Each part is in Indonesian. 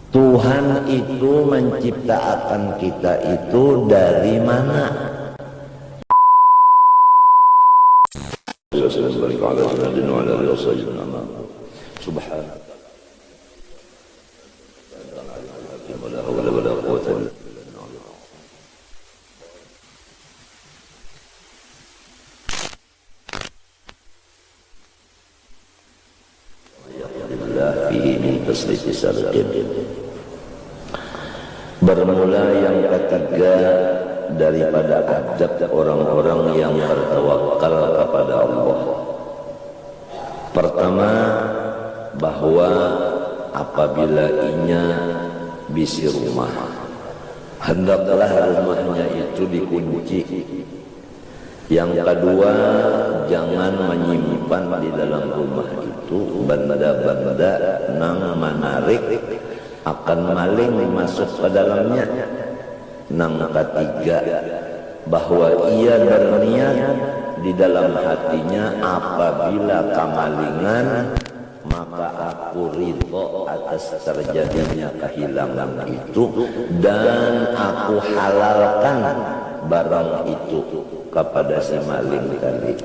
Tuhan itu menciptakan kita itu dari mana? Bermula yang ketiga daripada adab orang-orang yang bertawakal kepada Allah. Pertama, bahwa apabila inya bisi rumah, hendaklah rumahnya itu dikunci. Yang kedua, jangan menyimpan di dalam rumah itu benda-benda nang menarik akan maling masuk ke dalamnya. Nang ketiga, bahwa ia berniat di dalam hatinya, apabila kemalingan maka aku ridho atas terjadinya kehilangan itu, dan aku halalkan barang itu kepada si maling tadi,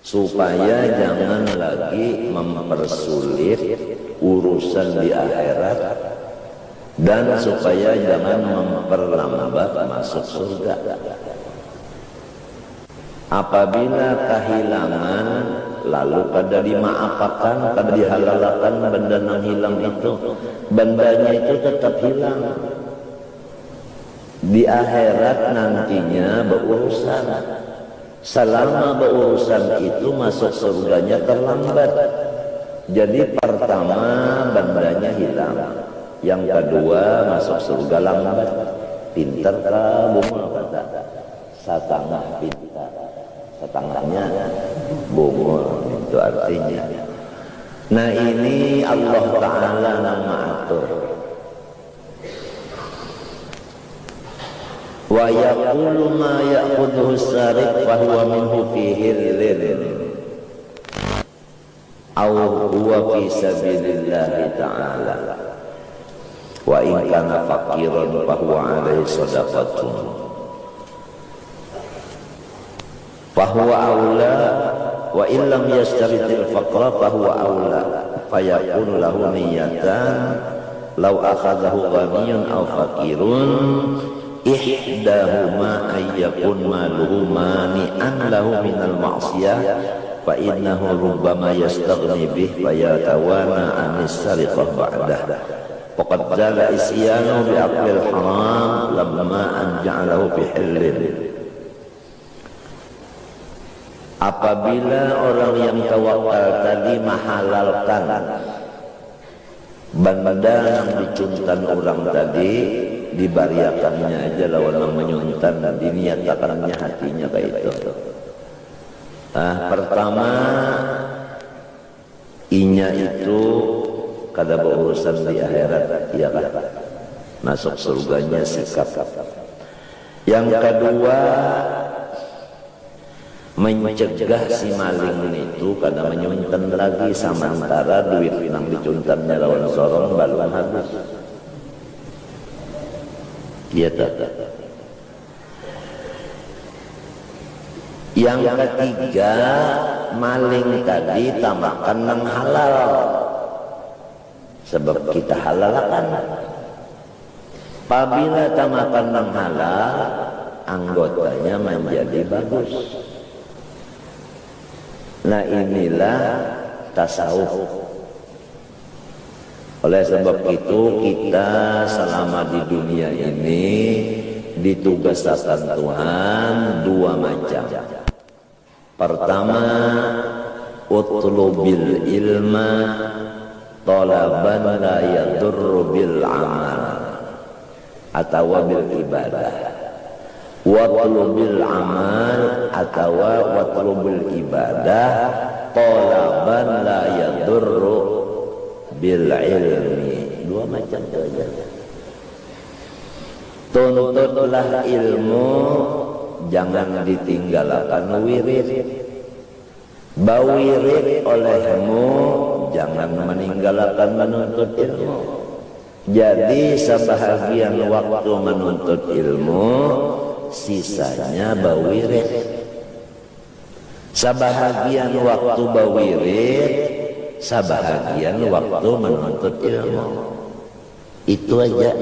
supaya jangan lagi mempersulit urusan di akhirat, dan supaya jangan memperlambat masuk surga. Apabila kehilangan lalu kada dimaafkan, kada dihalalkan benda yang hilang itu, bendanya itu tetap hilang. Di akhirat nantinya berurusan. Selama berurusan itu masuk surganya terlambat. Jadi pertama bendanya hilang, yang kedua masuk surga lambat. Pintar kamu kata, setengah pintar, setengahnya bungul, itu artinya. Nah ini Allah Ta'ala yang mengatur. Wa yaqulu ma ya'khudhu as-sariq fa huwa minhu fi hillin aw huwa fi sabilillah ta'ala wa in kana faqiran fa huwa alaihi shadaqatun fa huwa aula wa in lam yashtaritil faqra fa huwa aula fa yakunu lahu niyatan law akhadhahu ghaniyun aw faqirun ihdahuma ayyakun maluhu mani'an lahu minal ma'siyah fa innahu rubbama yastaghni bih fa yatawana anis sariqah ba'dah faqad zala isyanu bi aqlil haram lamma an ja'alahu bi hillin. Apabila orang yang tawakal tadi menghalalkan benda yang dicuntan orang tadi, dibariakannya aja lawan menyuntan dan diniatakannya hatinya kayak itu. Nah, pertama inya itu kada berurusan di akhirat, iya kan? Masuk surganya sikap. Yang kedua, mencegah si maling itu kada menyuntan lagi, sementara duit yang dicuntannya lawan sorong baluan habis. Ya, yang ketiga, maling tadi tambahkan yang halal, sebab kita halalkan. Apabila tambahkan yang halal, anggotanya menjadi bagus. Nah inilah tasawuf. Oleh sebab itu kita selama di dunia ini ditugaskan Tuhan dua macam. Pertama, utlubil ilma talaban la yadurru bil amal atau bil ibadah, watlubil amal atau watlubil ibadah talaban la yadurru bil ilmi. Dua macam saja. Tuntutlah ilmu, jangan ditinggalkan wirid. Bawirid olehmu, jangan meninggalkan menuntut ilmu. Jadi sebahagian waktu menuntut ilmu, sisanya bawirid. Sebahagian waktu bawirid, sebahagian waktu menuntut ilmu. Itu aja.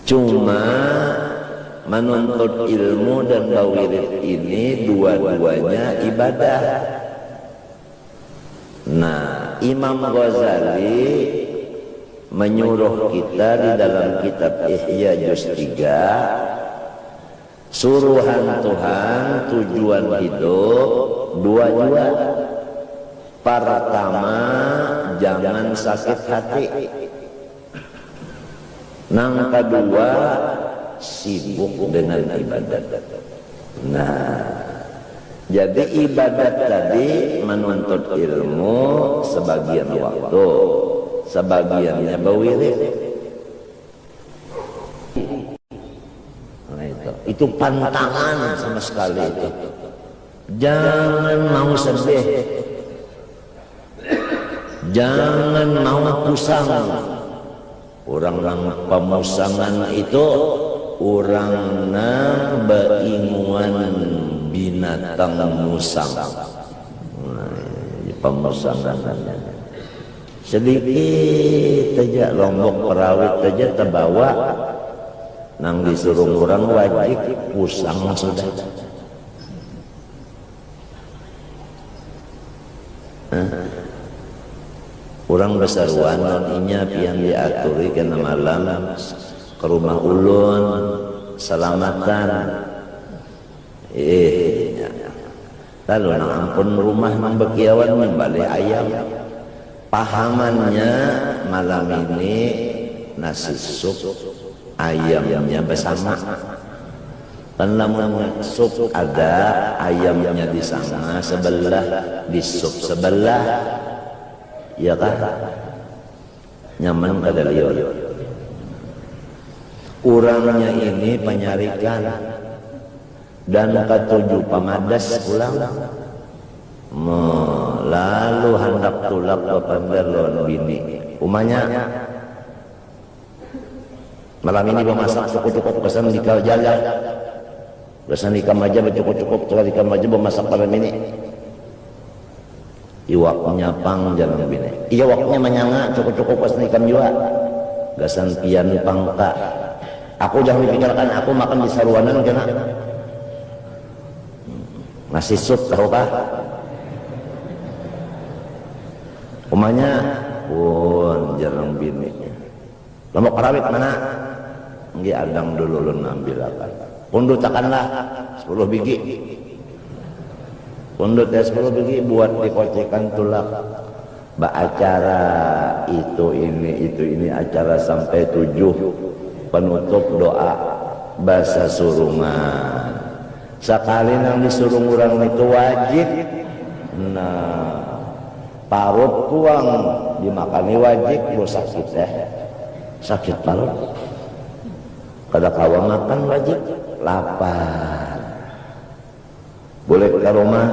Cuma menuntut ilmu dan bawirid ini dua-duanya ibadah. Nah, Imam Ghazali menyuruh kita di dalam kitab Ihya juz 3, suruhan Tuhan, tujuan hidup dua. Pertama, jangan sakit hati. Yang kedua, sibuk dengan ibadat. Nah, jadi ibadat tadi menuntut ilmu sebagian waktu, sebagiannya bawirid. Nah, itu pantangan sama sekali itu. Jangan mau sedih, jangan mau pusang. Orang pemusangan itu orang nang beinguan binatang musang. Pemusangan sedikit aja lombok perawit aja terbawa, nang disuruh orang wajib pusang sudah. Orang besaruan noninya pian diaturi kena malam ke rumah ulun selamatan. Lalu nang ampun rumah nang bekiawan membalik ayam. Pahamannya malam ini nasi sup ayamnya bersama. Kan lamun sup ada ayamnya di sana sebelah, di sup sebelah. Ya kan? Nyaman kada liur. Urangnya ini penyarikan dan ketujuh pamadas pulang. Lalu hendak tulak ke pandelon bini. Umanya malam ini memasak cukup-cukup pesan di jalan. Pesan di kamaja cukup-cukup telah di kamaja memasak malam ini. Iwaknya pang jalan bini. Iya waknya menyanga cukup-cukup pas nikam jua. Gasan pian pangka. Aku jangan dipikirkan aku makan di saruanan kena. Nasi sup tahu kah? Umanya pun jalan bini. Lombok perawit mana? Nggih adang dulu lu ambil akan. Pundutakanlah 10 biji. Pundut 10 biji buat dikocekan tulak. Acara itu ini acara sampai 7 penutup doa bahasa surungan. Sekali nang disuruh orang itu wajib. Nah, parut tuang dimakani wajib, lo sakit sakit parut. Kada kawa makan wajib, lapar. Boleh ke rumah.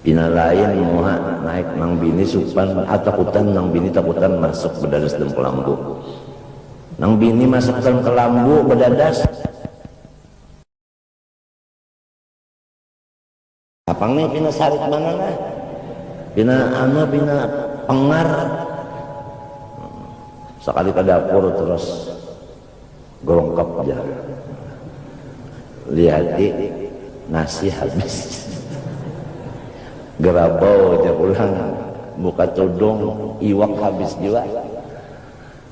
Pina lain muha naik nang bini supan atau takutan nang bini takutan masuk bedadas dalam kelambu. Nang bini masuk dalam kelambu bedadas. Apang nih pina sarit mana lah? Pina pengar. Sekali ke dapur terus gorongkap aja. Lihat nasi habis. Gerabau aja pulang buka tudung iwak habis juga.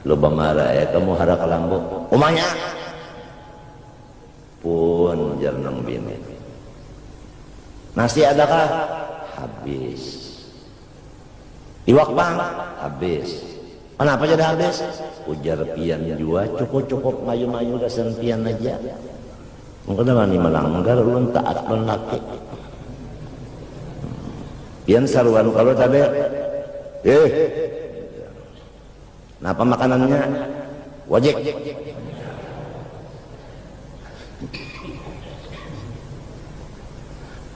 Lo marah ya kamu hara kelambu umanya pun jarang bini. Nasi adakah? Habis. Iwak bang? Habis. Kenapa jadi habis? Ujar pian jua cukup-cukup mayu-mayu dasan pian aja. Mungkin mani melanggar ulun taat laki. Pian saruan kalau tadi napa makanannya wajib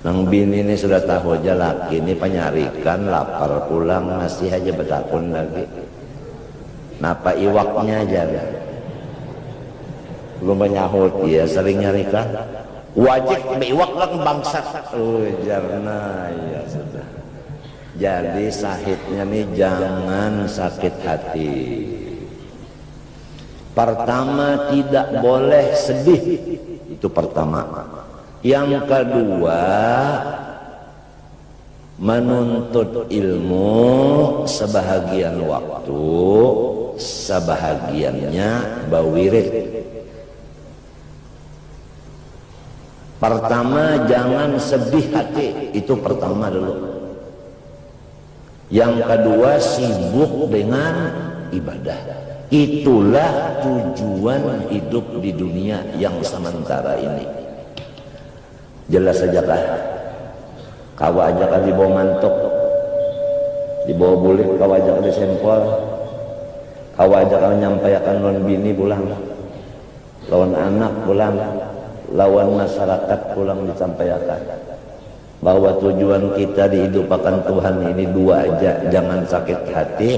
Nang bini ini sudah tahu aja laki ini penyarikan, lapar pulang masih aja bertakun lagi. Napa iwaknya aja ya? Belum menyahut, ya sering nyarikan. Wajib iwak lang bangsat. Oh jarna ya sudah. Jadi sahidnya nih jangan sakit hati. Pertama tidak boleh sedih, itu pertama. Yang kedua, menuntut ilmu sebahagian waktu, sebahagiannya bawirid. Pertama jangan sedih hati, itu pertama dulu. Yang kedua sibuk dengan ibadah. Itulah tujuan hidup di dunia yang sementara ini. Jelas saja kah? Kau ajak dibawa mantuk, dibawa bulik, kau ajak di sempol, kau ajak menyampaikan lawan bini pulang, lawan anak pulang, lawan masyarakat pulang disampaikan bahwa tujuan kita dihidupkan Tuhan ini dua aja, jangan sakit hati.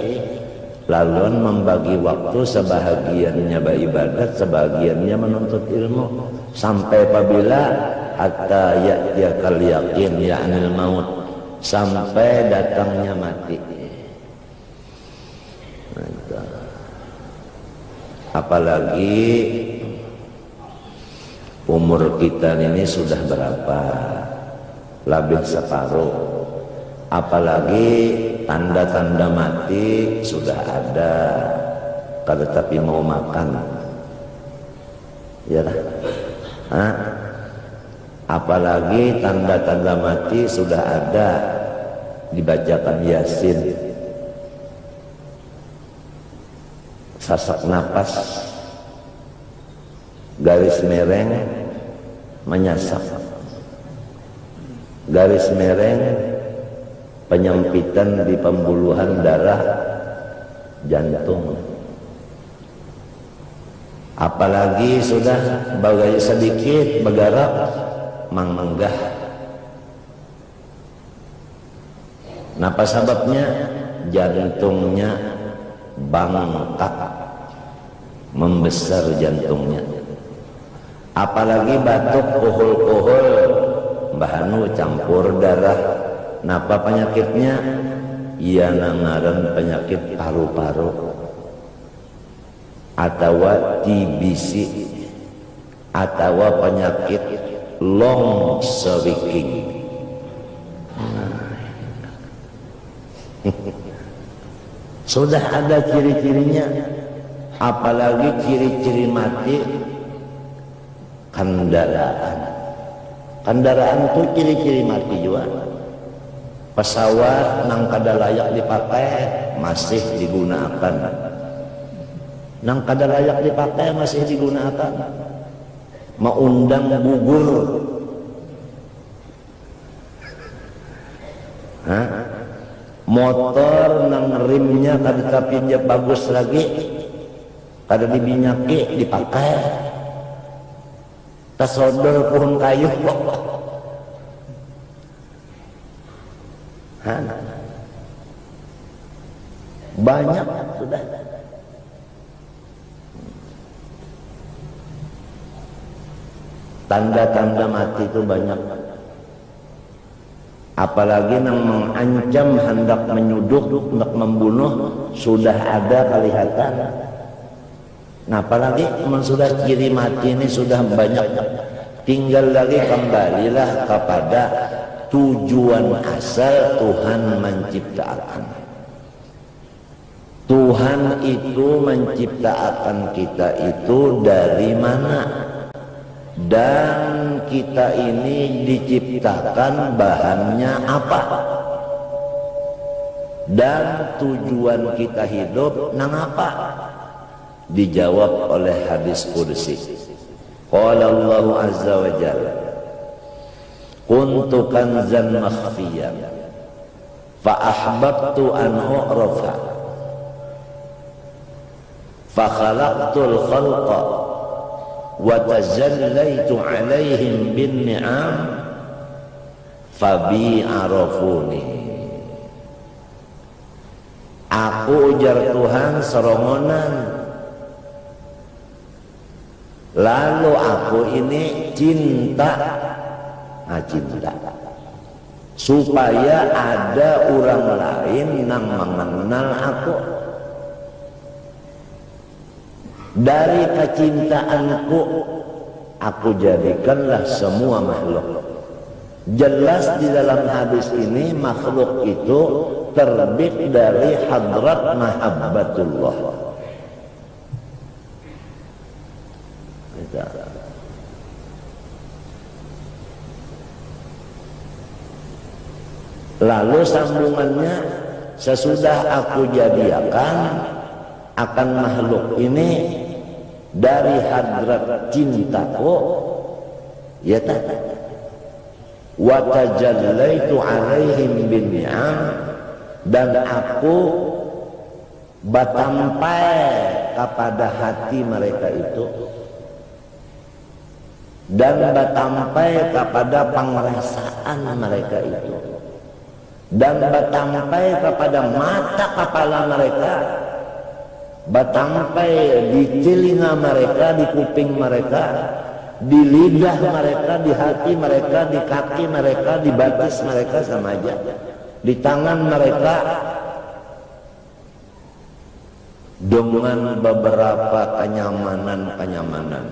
Lalu membagi waktu, sebahagiannya beribadat, sebahagiannya menuntut ilmu, sampai apabila hatta ya'tiyakal yaqin ya'nil maut, sampai datangnya mati. Apalagi umur kita ini sudah berapa? Lebih separuh. Apalagi tanda-tanda mati sudah ada, tetapi mau makan, ya lah. Apalagi tanda-tanda mati sudah ada, dibacakan Yasin, sasak napas, garis mereng menyasak, garis mereng penyempitan di pembuluhan darah jantung. Apalagi sudah bagai sedikit bergerak menggah. Napa sebabnya? Jantungnya bangkak, membesar jantungnya. Apalagi batuk, kuhul-kuhul, bahanu campur darah. Napa penyakitnya? Ia nangaran penyakit paru-paru atau TBC atau penyakit long speaking. Sudah ada ciri-cirinya. Apalagi ciri-ciri mati kendaraan. Kendaraan itu ciri-ciri mati juga. Pesawat nang kada layak dipakai masih digunakan. Nang kada layak dipakai masih digunakan. Mengundang gugur. Motor nang rimnya kada tapinya bagus lagi, kada diminyaki dipakai. Tasodor pohon kayu. Banyak sudah. Tanda-tanda mati itu banyak. Apalagi yang mengancam hendak menyuduk, hendak membunuh sudah ada kelihatan. Nah, apalagi sudah ciri mati ini sudah banyak. Tinggal lagi kembalilah kepada tujuan asal Tuhan menciptakan. Tuhan itu menciptakan kita itu dari mana? Dan kita ini diciptakan bahannya apa? Dan tujuan kita hidup nang apa? Dijawab oleh hadis qudsi. Qala Allah azza wa jalla, kuntu kanzan makhfiyan fa ahbabtu an u'rafa fa khalaqtul khalqa wa tazallaytu alaihim bin ni'am fabi arafuni. Aku ujar Tuhan serongonan, lalu aku ini cinta supaya ada orang lain yang mengenal aku. Dari kecintaanku aku jadikanlah semua makhluk. Jelas di dalam hadis ini makhluk itu terbit dari hadrat mahabbatullah. Lalu sambungannya, sesudah aku jadikan akan makhluk ini dari hadrat cintaku, ya tak, wa tajallaitu alaihim bin ni'am, dan aku batampai kepada hati mereka itu, dan batampai kepada pengrasaan mereka itu, dan batampai kepada mata kepala mereka, batampai di telinga mereka, di kuping mereka, di lidah mereka, di hati mereka, di kaki mereka, di batis mereka sama aja, di tangan mereka, dengan beberapa kenyamanan.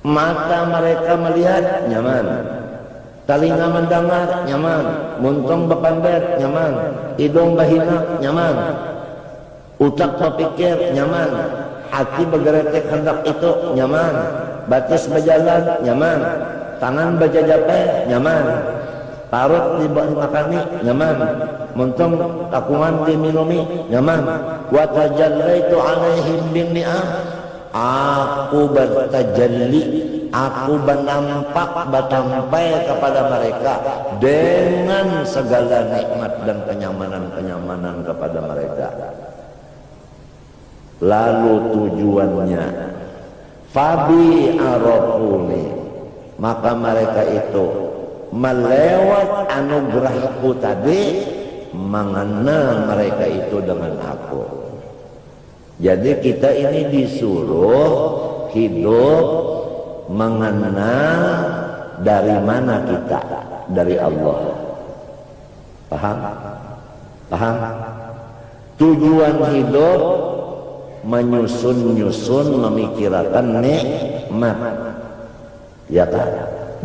Mata mereka melihat nyaman, telinga mendengar nyaman, muntung bepandar nyaman, hidung bahina nyaman, utak berpikir nyaman, hati bergerak hendak itu nyaman, batis berjalan nyaman, tangan berjajape nyaman, parut dimakani nyaman, muntung takungan diminumi nyaman. Wa tajallaitu alaihim bin ni'am, aku bertajalli, aku bernampak batampai kepada mereka dengan segala nikmat dan kenyamanan kepada mereka. Lalu tujuannya fabi arafuni, maka mereka itu melewat anugerahku tadi mengenal mereka itu dengan aku. Jadi kita ini disuruh hidup mengenal dari mana kita, dari Allah. Paham? Tujuan hidup menyusun memikirkan nikmat, ya kan?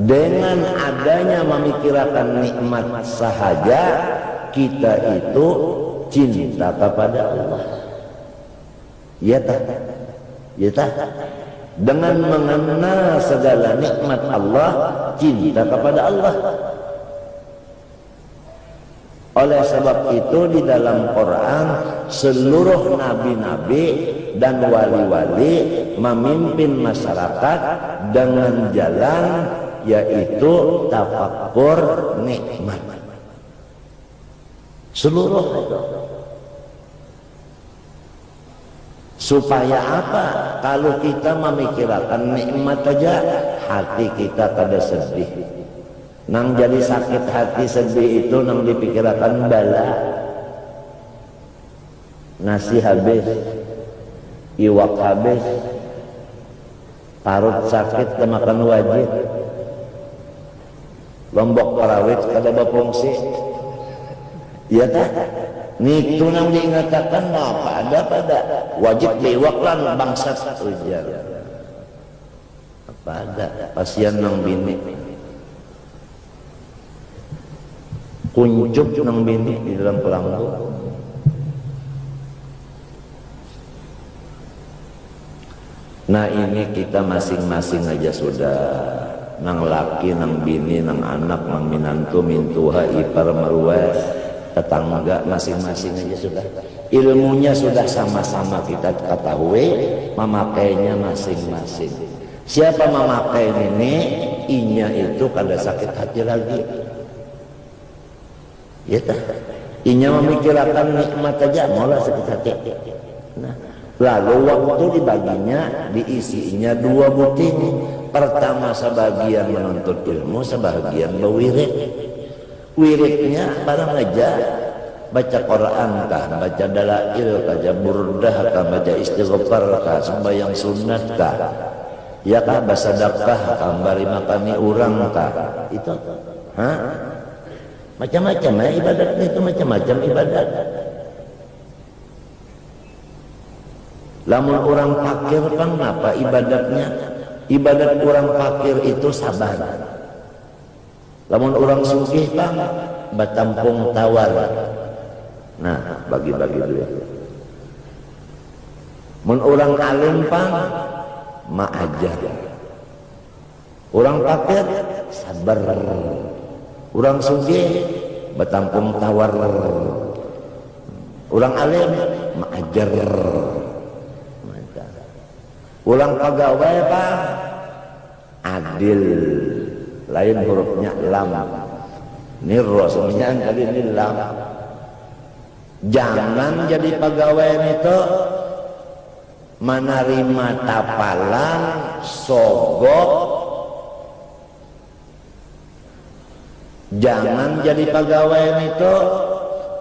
Dengan adanya memikirkan nikmat sahaja, kita itu cinta kepada Allah, ya tak? Dengan mengenal segala nikmat Allah, cinta kepada Allah. Oleh sebab itu di dalam Quran seluruh nabi-nabi dan wali-wali memimpin masyarakat dengan jalan yaitu tafakkur nikmat. Seluruh supaya apa? Kalau kita memikirkan nikmat aja, hati kita kada sedih. Nang jadi sakit hati sedih itu nang dipikirkan bala. Nasi habis, iwak habis, parut sakit kemakan wajib, lombok parawit kada berfungsi, ya tak? Nitu nang diingatakan apa ada pada wajib liwak lan bangsat ujar. Apa ada pasien nang bini kuncup nang bini di dalam pelanggu. Nah ini kita masing-masing aja sudah, nang laki, nang bini, nang anak, nang minantu, mintuha, ipar, marwah, tetangga, masing-masing aja sudah. Ilmunya sudah sama-sama kita ketahui, memakainya masing-masing. Siapa memakai ini, inya itu kada sakit hati lagi. Ya tak? Inya memikirkan nikmat aja, maulah sakit hati. Nah, lalu waktu dibaginya, diisinya dua buting. Pertama sebagian menuntut ilmu, sebagian berwirid. wiridnya barang aja baca Quran kah, baca dalail kah, baca burdah kah, baca istighfar kah, sembahyang sunat kah, ya kah, basadaqah kah, bari makani urang kah, itu macam-macam ya ibadatnya, itu macam-macam ibadat. Lamun orang fakir kan apa ibadatnya? Ibadat orang fakir itu sabar. Lamun orang sugih kan batampung tawar. Nah, bagi-bagi dulu. Mun orang alim pan ma'ajar. Orang fakir sabar. Orang sugih batampung tawar. Orang alim ma'ajar. Ulang pegawai Pak adil, lain hurufnya lam, nirro semuanya kali ini lam. Jangan jadi pegawai itu menerima tapalan, sogok. Jangan jadi pegawai itu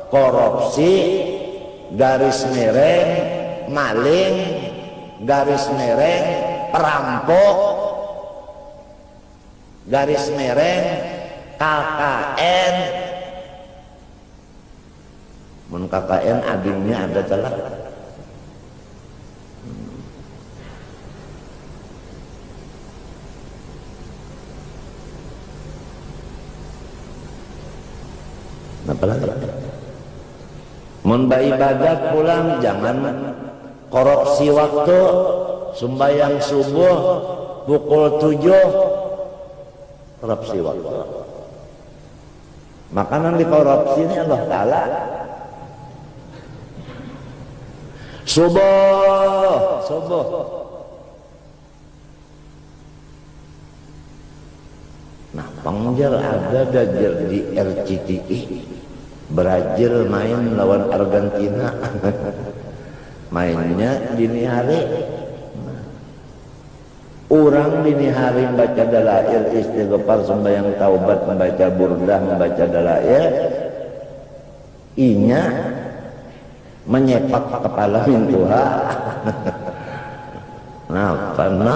korupsi, garis miring, maling, garis mereng, perampok, garis mereng, KKN. Mun KKN adingnya ada celah. Apa lagi? Mun ibadat pulang jangan korupsi waktu, sembahyang subuh pukul 7 korupsi waktu. Makanan dikorupsi ini Allah Ta'ala. Subuh nah pangjar ada dajir di RCTI Brazil main lawan Argentina. Mainnya dini hari. Orang dini hari baca dalail, istighfar, sembahyang taubat, membaca burdah, membaca dalail, inya menyepak kepala mintuha. Nah, karena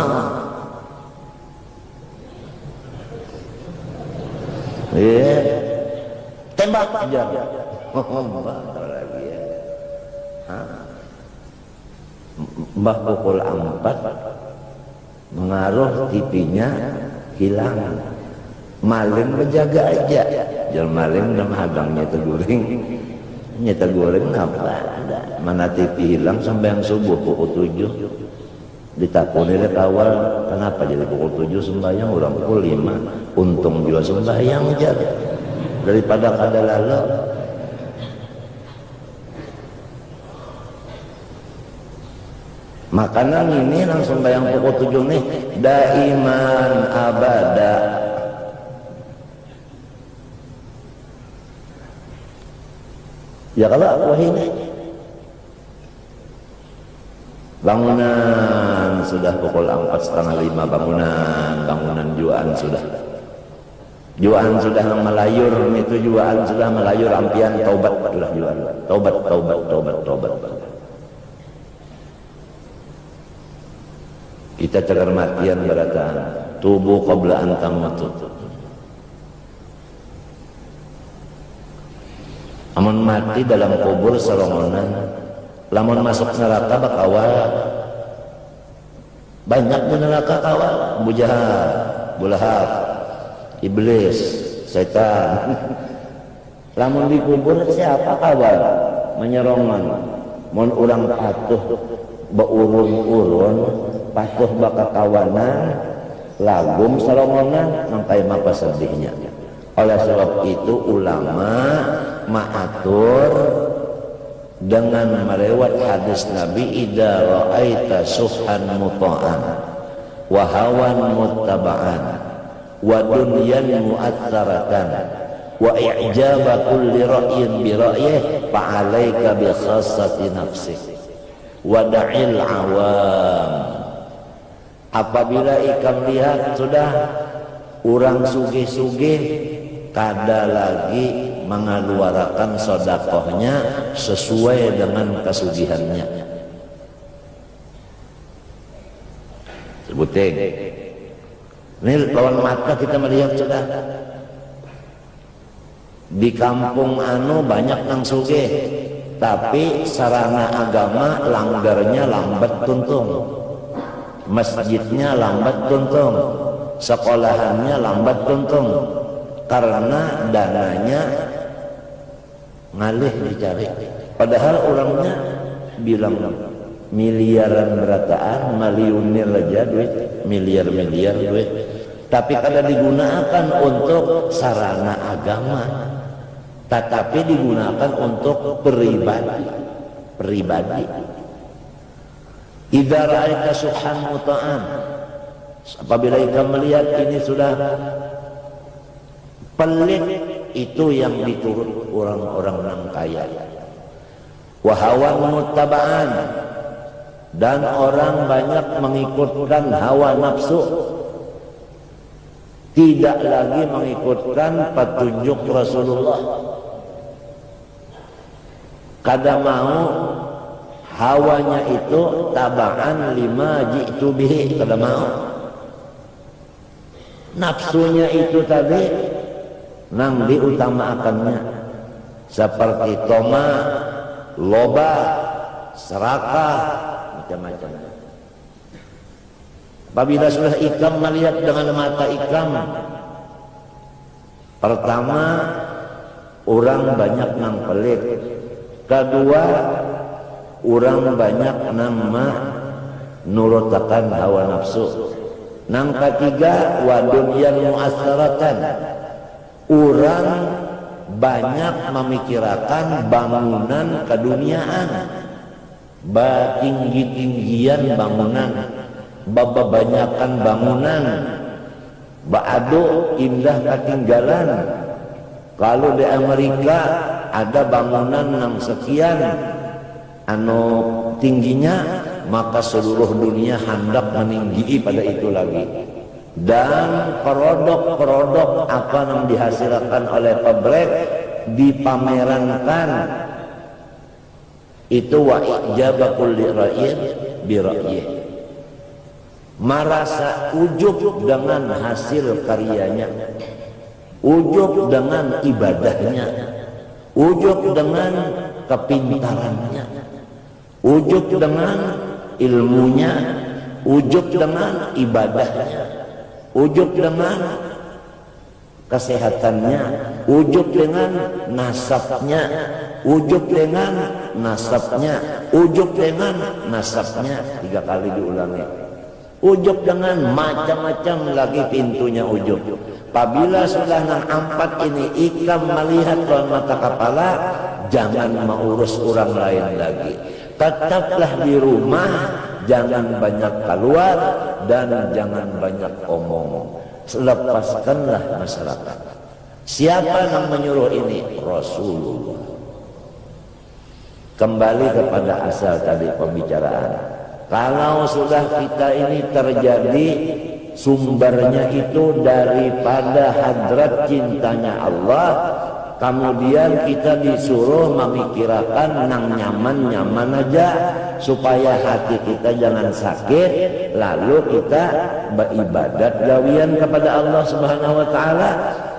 tembak aja. Mbah pukul 4 mengaruh TV-nya hilang. Maling menjaga aja. Jual maling dan hadang nyata goreng. Nyata goreng apa ada. Mana TV hilang sampai yang subuh pukul 7. Ditakuni dari awal. Kenapa jadi pukul 7 sembahyang orang pukul 5. Untung juga sembahyang aja. Daripada kada lalu. Makanan ini langsung bayang pukul 7 nih daiman abada. Ya kalau wah ini bangunan sudah pukul 4:30 bangunan juaan sudah melayur itu juaan sudah melayur ampian taubat sudah juaan taubat. Kita cagar matian beratan tubuh qabla an tamutu. Amun mati dalam kubur serongonan, lamun masuk neraka bakawal. Banyak di neraka kawal, Abu Jahal, Abu Lahab, iblis, setan. Lamun di kubur siapa kawal? Menyerongan. Mun urang patuh beurun-urun patuh baka kawanan lagum sarongonan mangkai mapa sedihnya. Oleh sebab itu ulama ma'atur dengan melewat hadis Nabi idza ra'aita suhan muta'an wa hawan muttaba'an wa dunyan mu'atharatan wa i'jaba kulli ra'yin bi ra'yih fa'alaika bi khassati nafsik wa da'il awam. Apabila ikan lihat sudah orang sugih-sugih kada lagi mengeluarkan sedekahnya sesuai dengan kesugihannya. Sebutin. Ini lawan mata kita melihat sudah. Di kampung anu banyak nang sugih, tapi sarana agama langgarnya lambat tuntung, masjidnya lambat tuntung, sekolahannya lambat tuntung, karena dananya ngalih dicari. Padahal orangnya bilang miliaran berataan, miliunir aja duit, miliar-miliar duit, tapi kada digunakan untuk sarana agama, tetapi digunakan untuk pribadi. Idza ra'aita suhan muta'an, apabila engkau melihat ini sudah pelit, itu yang diturut orang-orang yang kaya. Wa hawan muttaba'an, dan orang banyak mengikutkan hawa nafsu, tidak lagi mengikutkan petunjuk Rasulullah. Kada mau hawanya itu tabaan lima jitu bihi, kada mau. Nafsunya itu tadi nang diutamakannya, seperti toma, loba, serakah, macam-macam. Apabila sudah ikam melihat dengan mata ikam, pertama orang banyak nang pelit, kedua orang banyak nang nurutakan hawa nafsu, nang ketiga wa dunyan mu'assaratan, orang banyak memikirkan bangunan keduniaan, tinggi-tinggian bangunan, banyakan bangunan, baadu indah ketinggalan. Kalau di Amerika ada bangunan yang sekian anu tingginya, maka seluruh dunia hendak meninggi pada itu lagi. Dan produk-produk apa yang dihasilkan oleh pabrik dipamerankan, itu wa ijabakul lira'id bira'yih, merasa ujub dengan hasil karyanya, ujub dengan ibadahnya, ujub dengan kepintarannya, ujub dengan ilmunya, ujub dengan ibadahnya, ujub dengan kesehatannya, ujub dengan nasabnya, ujub dengan nasabnya, ujub dengan nasabnya, 3 kali diulangi. Ujub dengan macam-macam lagi pintunya ujub. Apabila sudah nang 4 ini ikam melihat lawan mata kepala, jangan mengurus orang lain lagi. Tetaplah di rumah, jangan banyak keluar dan jangan banyak omong. Lepaskanlah masyarakat. Siapa yang menyuruh ini? Rasulullah. Kembali kepada asal tadi pembicaraan. Kalau sudah kita ini terjadi sumbernya itu daripada hadrat cintanya Allah, kemudian kita disuruh memikirkan nang nyaman-nyaman aja supaya hati kita jangan sakit, lalu kita beribadat gawian kepada Allah Subhanahu wa taala,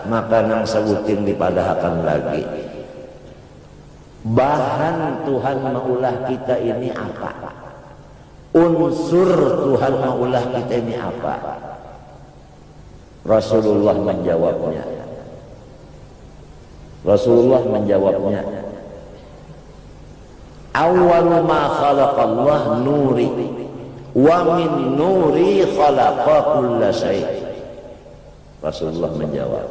maka nang sebutin dipadahkan lagi. Bahan Tuhan maulah kita ini apa? Unsur Tuhan maulah kita ini apa? Rasulullah menjawabnya. Awwalu ma khalaqallah nuri wa min nuri khalaqa kulla syai'. Rasulullah menjawab,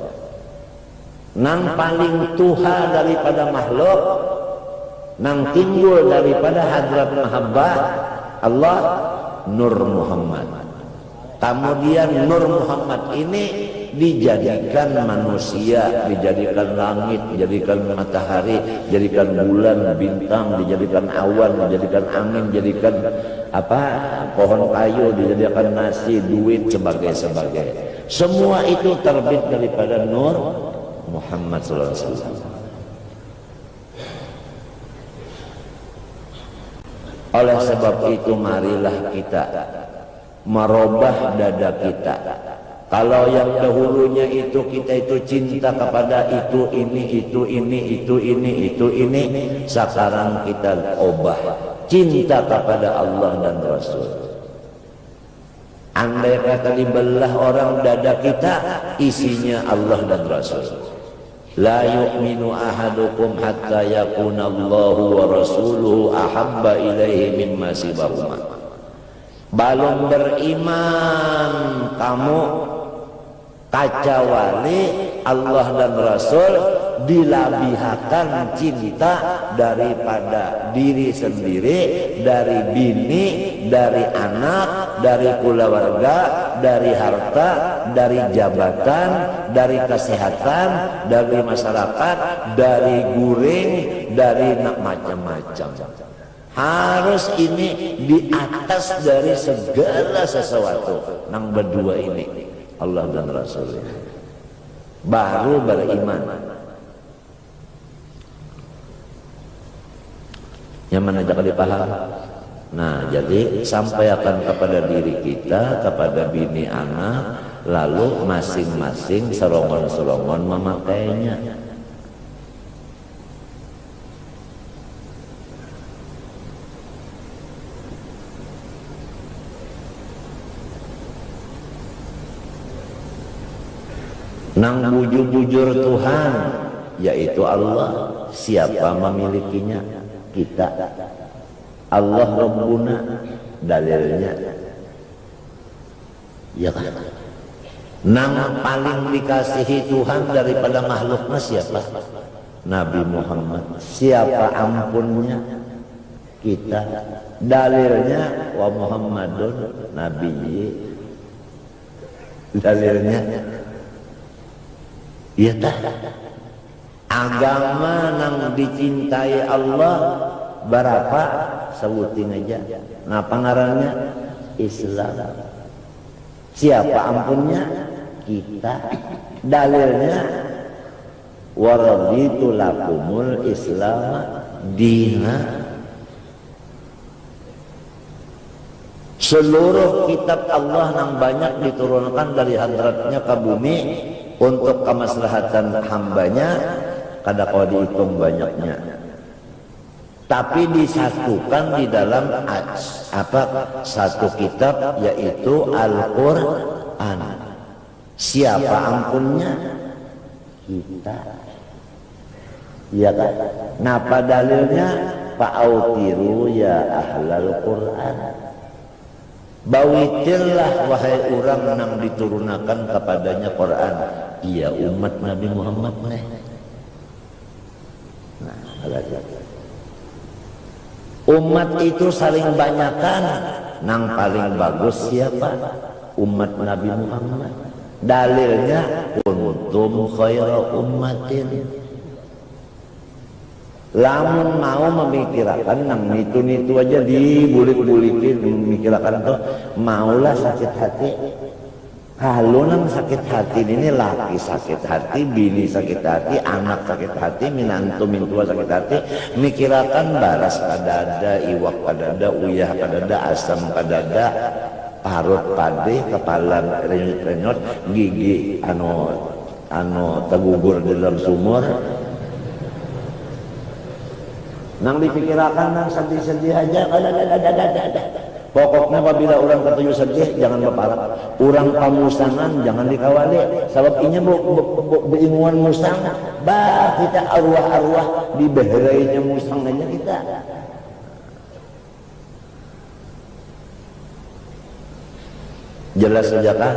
nang paling tuha daripada makhluk, nang timbul daripada hadrat mahabbah Allah, Nur Muhammad. Kemudian Nur Muhammad ini dijadikan manusia, dijadikan langit, dijadikan matahari, dijadikan bulan, bintang, dijadikan awan, dijadikan angin, dijadikan pohon kayu, dijadikan nasi, duit, sebagai. Semua itu terbit daripada Nur Muhammad sallallahu alaihi wasallam. Oleh sebab itu marilah kita merubah dada kita. Kalau yang dahulunya itu kita itu cinta kepada itu ini, sekarang kita ubah cinta kepada Allah dan Rasul. Andai kata dibelah orang dada kita, isinya Allah dan Rasul. La yu'minu ahadukum hatta yakuna Allahu wa rasuluhu ahabba ilaihi mimma siwahuma. Belum beriman kamu kecuali Allah dan Rasul dilabihkan cinta daripada diri sendiri, dari bini, dari anak, dari keluarga, dari harta, dari jabatan, dari kesehatan, dari masyarakat, dari guring, dari macam-macam. Harus ini di atas dari segala sesuatu. Nang berdua ini Allah dan Rasul, baru beriman. Yang mana jangan dipaham. Nah, jadi sampaikan kepada diri kita, kepada bini anak, lalu masing-masing serongon-serongon memakainya. Nang bujur-bujur Tuhan, yaitu Allah. Siapa memilikinya? Kita. Allah Rabbuna, dalilnya. Ya kan? Nang paling dikasihi Tuhan daripada makhluknya siapa? Nabi Muhammad. Siapa ampunnya? Kita. Dalilnya wa Muhammadun Nabi. Dalilnya ya tak. Agama nang dicintai Allah berapa? Sebutin aja. Nah pengarangnya Islam. Siapa ampunnya? Kita. Dalilnya waraditu lakumul Islam dina. Seluruh kitab Allah yang banyak diturunkan dari hadratnya ke bumi untuk kemaslahatan hambanya, kada kau dihitung banyaknya, tapi disatukan di dalam satu kitab, yaitu Al-Quran. Siapa ampunnya? Kita. Ya kan? Napa dalilnya? Fa'autiru ya ahlal Quran. Bawitirlah wahai orang yang diturunkan kepadanya Quran. Iya umat Nabi Muhammad nih. Nah, umat itu saling banyakan. Nang paling bagus siapa? Umat Nabi Muhammad. Dalilnya kuntum khaira ummatin. Lamun mau memikirkan nang nitu aja dibulik-bulikin memikirkan tuh, maulah sakit hati. Kalau nang sakit hati ini laki sakit hati, bini sakit hati, anak sakit hati, minantu mintua sakit hati, mikirkan baras kadada, iwak kadada, uyah kadada, asam kadada, parut pade, kepala renyut-renyut, gigi anu tergugur di dalam sumur. Nang dipikirkan nang sedih-sedih aja. Pokoknya apabila orang ketujuh sedih jangan berparah. Orang pamusangan jangan dikawali. Sebab inya beinguan musang. Bah kita arwah-arwah di beherainya musang aja kita. Jelas saja kan?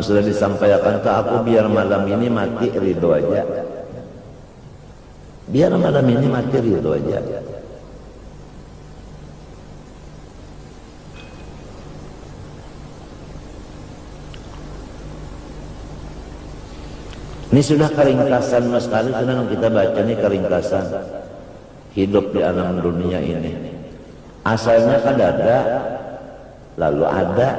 Sudah disampaikan ke aku biar malam ini mati ridho aja. Biar malam ini mati ridho aja. Ini sudah keringkasan mas sekali, sudah kita baca ini keringkasan hidup di alam dunia ini. Asalnya kan ada, lalu ada,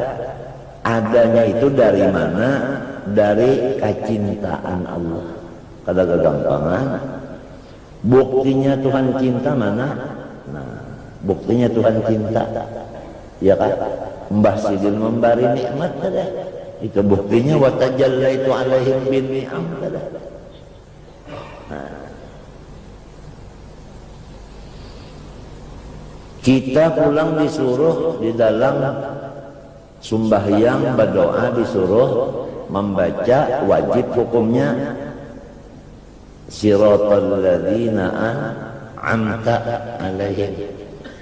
adanya itu dari mana? dari kecintaan Allah. Kada gagampangan. Buktinya Tuhan cinta mana? Nah, buktinya Tuhan cinta. Ya kan? Mbah Sidin memberi nikmat kada. Itu buktinya wa tajallaitu alaihim bin ni'am kada. Nah. Kita pulang disuruh di dalam sembahyang berdoa disuruh membaca wajib hukumnya siratal ladzina an'amta alaihim.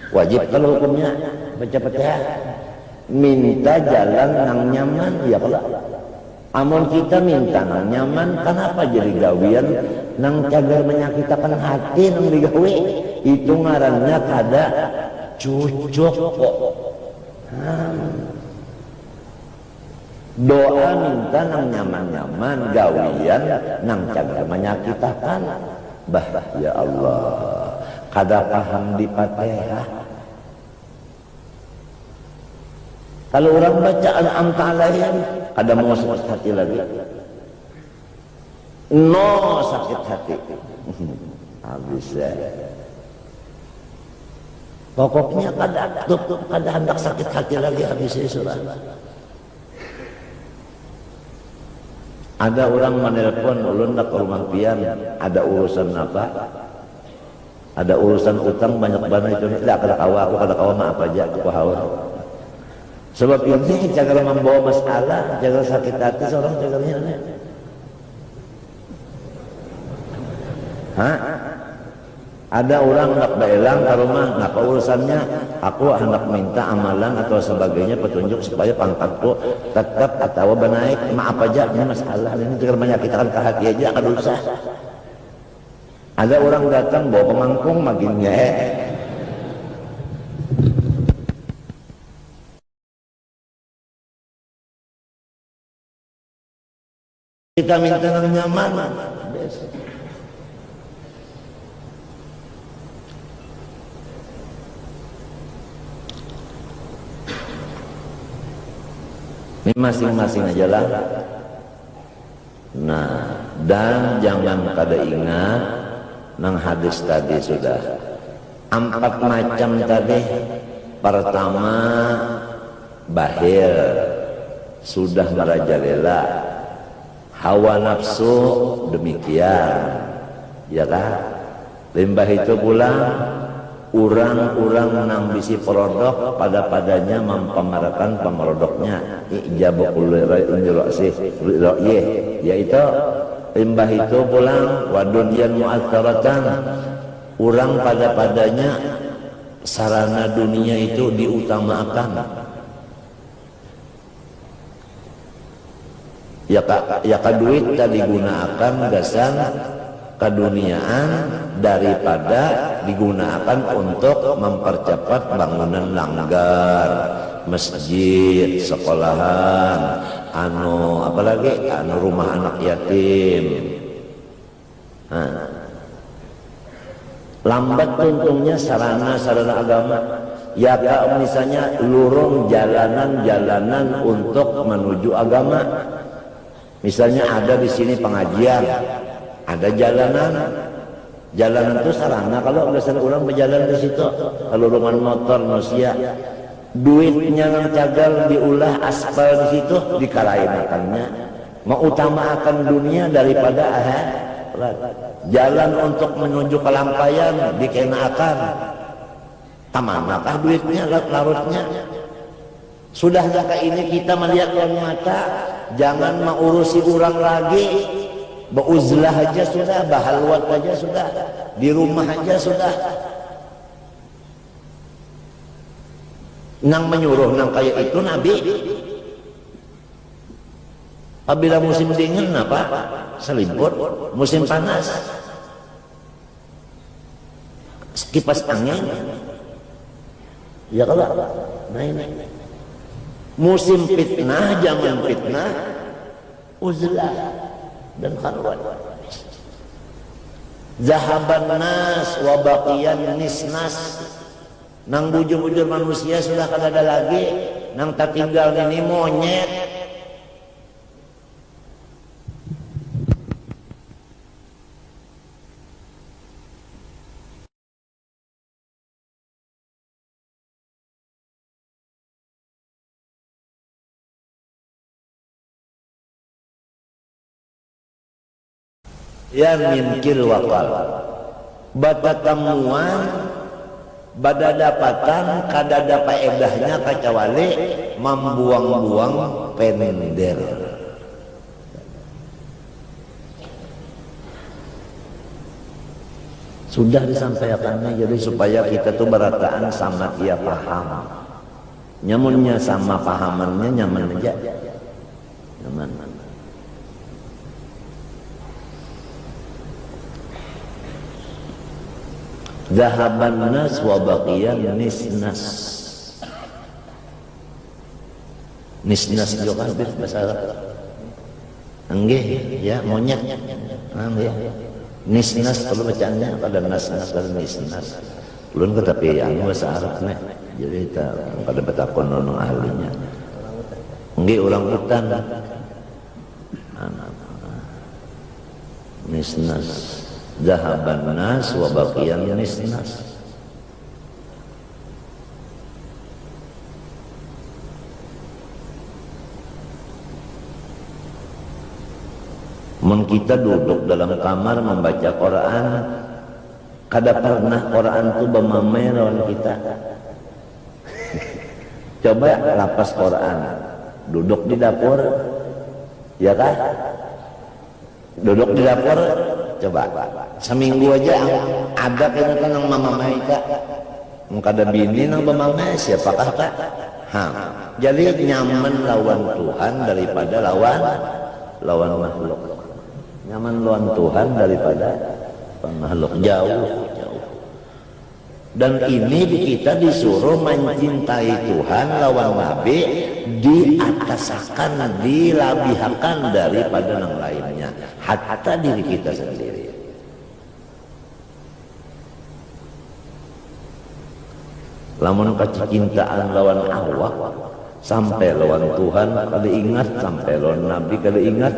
Wajib kalau hukumnya baca Fatihah. Minta jalan nang nyaman ya kalau amun kita minta nang nyaman kenapa jadi gawian nang cagar menyakitkan hati nang digawe itu ngarannya kada cucuk kok. Doa minta nang nyaman-nyaman gawian nang cagar menyakitkan bah ya Allah kada paham di Fatihah. Kalau orang bacaan amta alaihim ada mau sakit hati lagi. No sakit hati. Habis ya. Pokoknya kada hendak sakit hati lagi habis sudah. Ada orang menelpon ulun ke rumah pian, ada urusan apa? Ada urusan utang banyak banget itu. Tidak kada kawa, aku kada kawa mah apa aja aku haur. Sebab ini jangan membawa masalah, jangan sakit hati seorang jagarnya. Ada orang hendak beelang ke rumah, apa urusannya? Aku hendak minta amalan atau sebagainya petunjuk supaya pangkatku tetap atau benaik. Maaf aja, ini masalah ini jangan menyakitkan ke hati aja, akan usah. Ada orang datang bawa pemangkung makin kita minta yang nyaman. Ini masing-masing aja lah. Nah, dan jangan kada ingat nang hadis tadi sudah 4 macam tadi. Pertama bahir sudah merajalela, hawa nafsu demikian, ya kan? Limbah itu pula orang-orang nang bisi produk padanya mempamarakan pemerodoknya ijabul ra'yi, yaitu limbah itu pula wadunyan mu'atsaratan, orang padanya sarana dunia itu diutamakan. Ya duit tadi digunakan gasan keduniaan daripada digunakan untuk mempercepat bangunan langgar, masjid, sekolahan, apalagi rumah anak yatim. Lambat untungnya sarana agama. Ya misalnya lurung jalanan untuk menuju agama. Misalnya ada di sini pengajian, ada jalanan itu sarana. Kalau nggak salah orang berjalan di situ, kalau rumah motor manusia, duitnya yang cagal diulah aspal di situ dikalahin makannya, mengutamakan dunia daripada jalan untuk menuju kelampaian dikenakan. Tamanakah duitnya larutnya? Sudah jika ini kita melihat dengan mata, jangan mengurusi orang lagi, beuzlah aja sudah, bahalwat aja sudah, di rumah aja sudah. Nang menyuruh nang kayak itu Nabi. Apabila musim dingin apa? Selimut. Musim panas, kipas angin. Ya kalau nah, musim fitnah, jangan fitnah, uzlah dan khalwat. Zahaban nas wa baqiyan nisnas. Nang bujur-bujur manusia sudah kada ada lagi, nang tak tinggal ini monyet. ya minkir wakal batatamuan bada dapatan kada faedahnya kacawali membuang-buang pender. Sudah disampaikannya, jadi supaya kita tuh berataan sama dia paham. Nyamunnya sama pahamannya nyaman aja. Nyaman. Zahaban nas wa baqiyan nisnas. Nisnas juga kan bahasa Arab. Enggih, ya monyet. Enggih. Nisnas kalau bacaannya pada nas-nas dan nisnas. Belum ke tapi yang bahasa Arab nih. Jadi kita pada betakon orang ahlinya. Enggih orang hutan. Nisnas. Zahaban nas wa baqiyan nisnas. Kita duduk dalam kamar membaca Quran, kada pernah Quran itu bermamai lawan kita. Coba lapas Quran, duduk di dapur, ya kan? Duduk di dapur, coba seminggu aja ada kayaknya kan yang mamamai kak, kada bini nang bermamai siapakah kak? Jadi nyaman lawan Tuhan daripada lawan makhluk. Nyaman lawan Tuhan daripada makhluk, jauh. Dan ini kita disuruh mencintai Tuhan lawan Nabi, diatasakan, dilabihakan daripada yang lainnya, hatta diri kita sendiri. Lamun kecintaan lawan awak sampai lawan Tuhan kada ingat, sampai lawan Nabi kada ingat,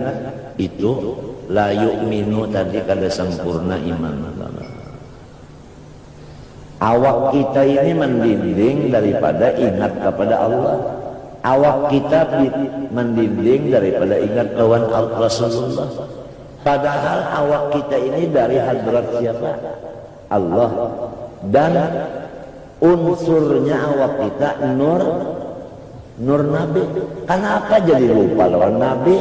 itu la yu'minu tadi kada sempurna iman. Awak kita ini mendinding daripada ingat kepada Allah. Awak kita mendinding daripada ingat lawan Rasulullah. Padahal awak kita ini dari hadrat siapa? Allah. Dan unsurnya awak kita nur Nabi. Kenapa jadi lupa lawan Nabi?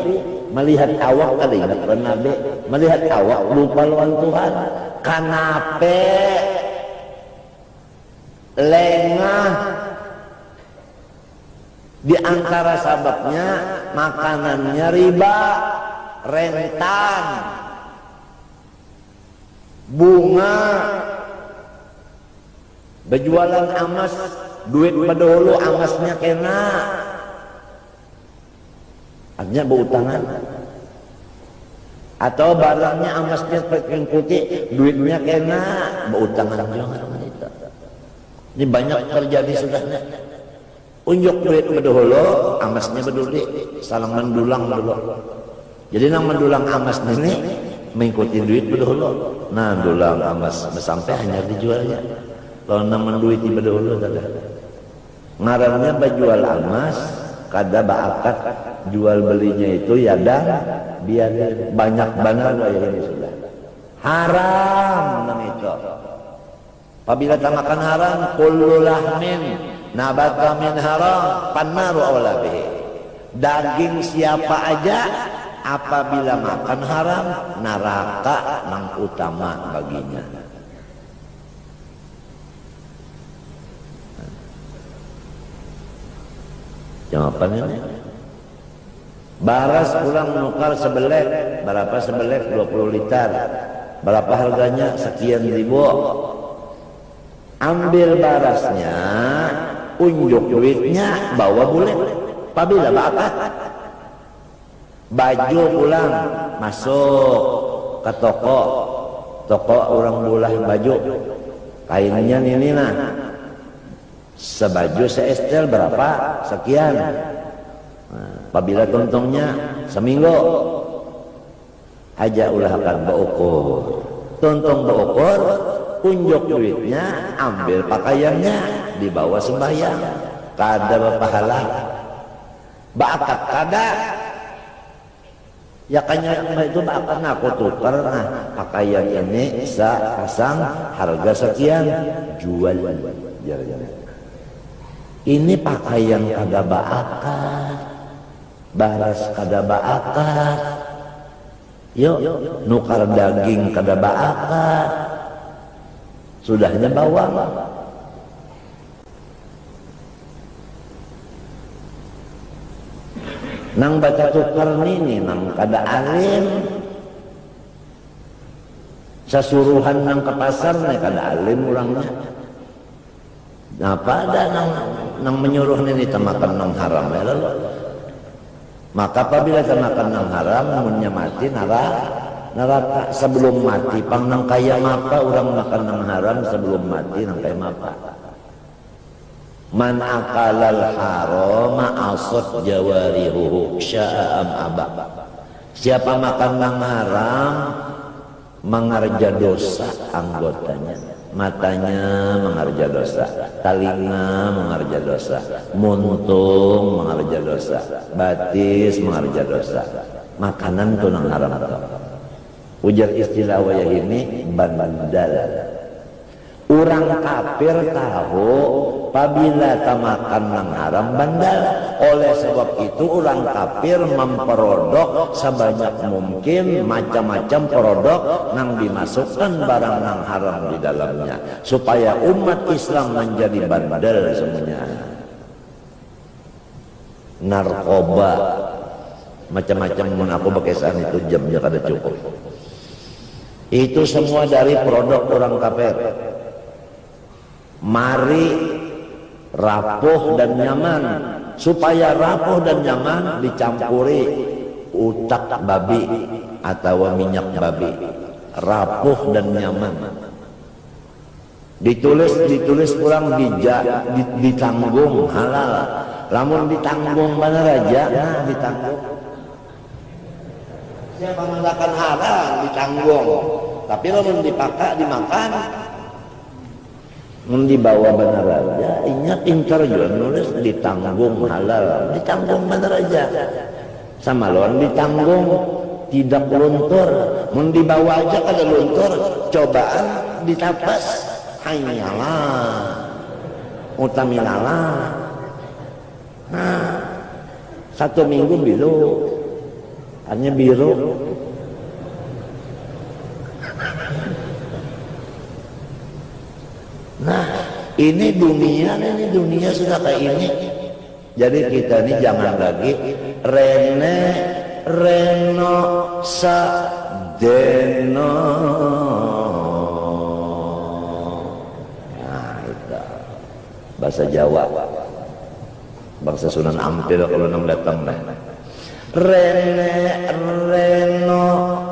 Melihat awak kada ingat lawan Nabi, melihat awak lupa lawan Tuhan. Kenapa lengah? Di antara sebabnya makanannya riba, rentan, bunga, berjualan emas, duit pada hulu emasnya kena. Artinya berutangan, atau barangnya emasnya pakai putih, duitnya kena, berutangan juga. Ini banyak terjadi sudah. Unjuk duit berdahulu, emasnya berduli, salang mendulang dulu. Jadi nang mendulang emas ini mengikuti duit berdahulu. Nah, dulang emas sampai hanya dijualnya. Kalau nang menduiti berdahulu dah. Ngarannya berjual emas, kada baakat jual belinya itu ya dan biar banyak banget ya ini sudah haram nang itu. Apabila tak makan haram, kullu lahmin nabata min haram pannaru awla bihi. Daging siapa aja apabila makan haram, neraka nang utama baginya. Jawabannya baras pulang menukar sebelek, berapa sebelek? 20 liter. Berapa harganya? Sekian ribu. Ambil barasnya, unjuk duitnya, bawa bulet. Apabila bakat, baju pulang, masuk ke toko orang bulah baju, kainnya ini nah, sebaju seestel berapa? Sekian. Apabila tontongnya seminggu aja ulah akan berukur, tontong berukur, unjuk duitnya, ambil pakaiannya, dibawa sembahyang, kada berpahala, bakat kada. Ya kanya itu akan aku tukar, nah pakaian ini pasang harga sekian, jual. Ini pakaian kada baakar, baras kada baakar, yuk nukar daging kada baakar, sudahnya bawang. Nang baca tukar ini nang kada alim, sasuruhan nang ke pasar nih kada alim orangnya. Nah pada nang menyuruh ini temakan nang haram ya lalu. Maka apabila temakan nang haram, namunnya mati neraka sebelum mati. Pang nang kaya mapa orang makan nang haram sebelum mati nang kaya mapa. Man akalal harama asad jawarihuhu sya'am abak. Siapa makan nang haram mengarja dosa anggotanya, matanya mengarja dosa, telinga mengarja dosa, muntung mengarja dosa, batis mengarja dosa. Makanan tuh nang haram tuh. Ujar istilah wayah ini bandal. Orang kafir tahu apabila makan nang haram bandal. Oleh sebab itu orang kafir memperodok sebanyak mungkin macam-macam produk nang dimasukkan barang nang haram di dalamnya supaya umat Islam menjadi bandel semuanya. Narkoba macam-macam mun aku bekesan itu jamnya kada cukup. Itu semua dari produk orang kafir. Mari rapuh dan nyaman. Supaya rapuh dan nyaman dicampuri utak babi atau minyak babi. Rapuh dan nyaman. Ditulis kurang ditanggung halal. Lamun ditanggung mana raja, nah ditanggung. Siapa masakan halal ditanggung. Tapi lamun dipakai dimakan, mun dibawa benar aja, ingat pintar juga nulis ditanggung halal, ditanggung benar aja. Sama lawan ditanggung tidak luntur, mun dibawa aja kada luntur, cobaan ditapas, hanyalah, utamilalah. Nah, 1 minggu biru, hanya biru. Nah, ini dunia sudah kayak ini. Jadi kita ini jangan lagi reno sadeno. Nah, itu bahasa Jawa. Bangsa Sunan Ampel kalau nang datang dah. Reno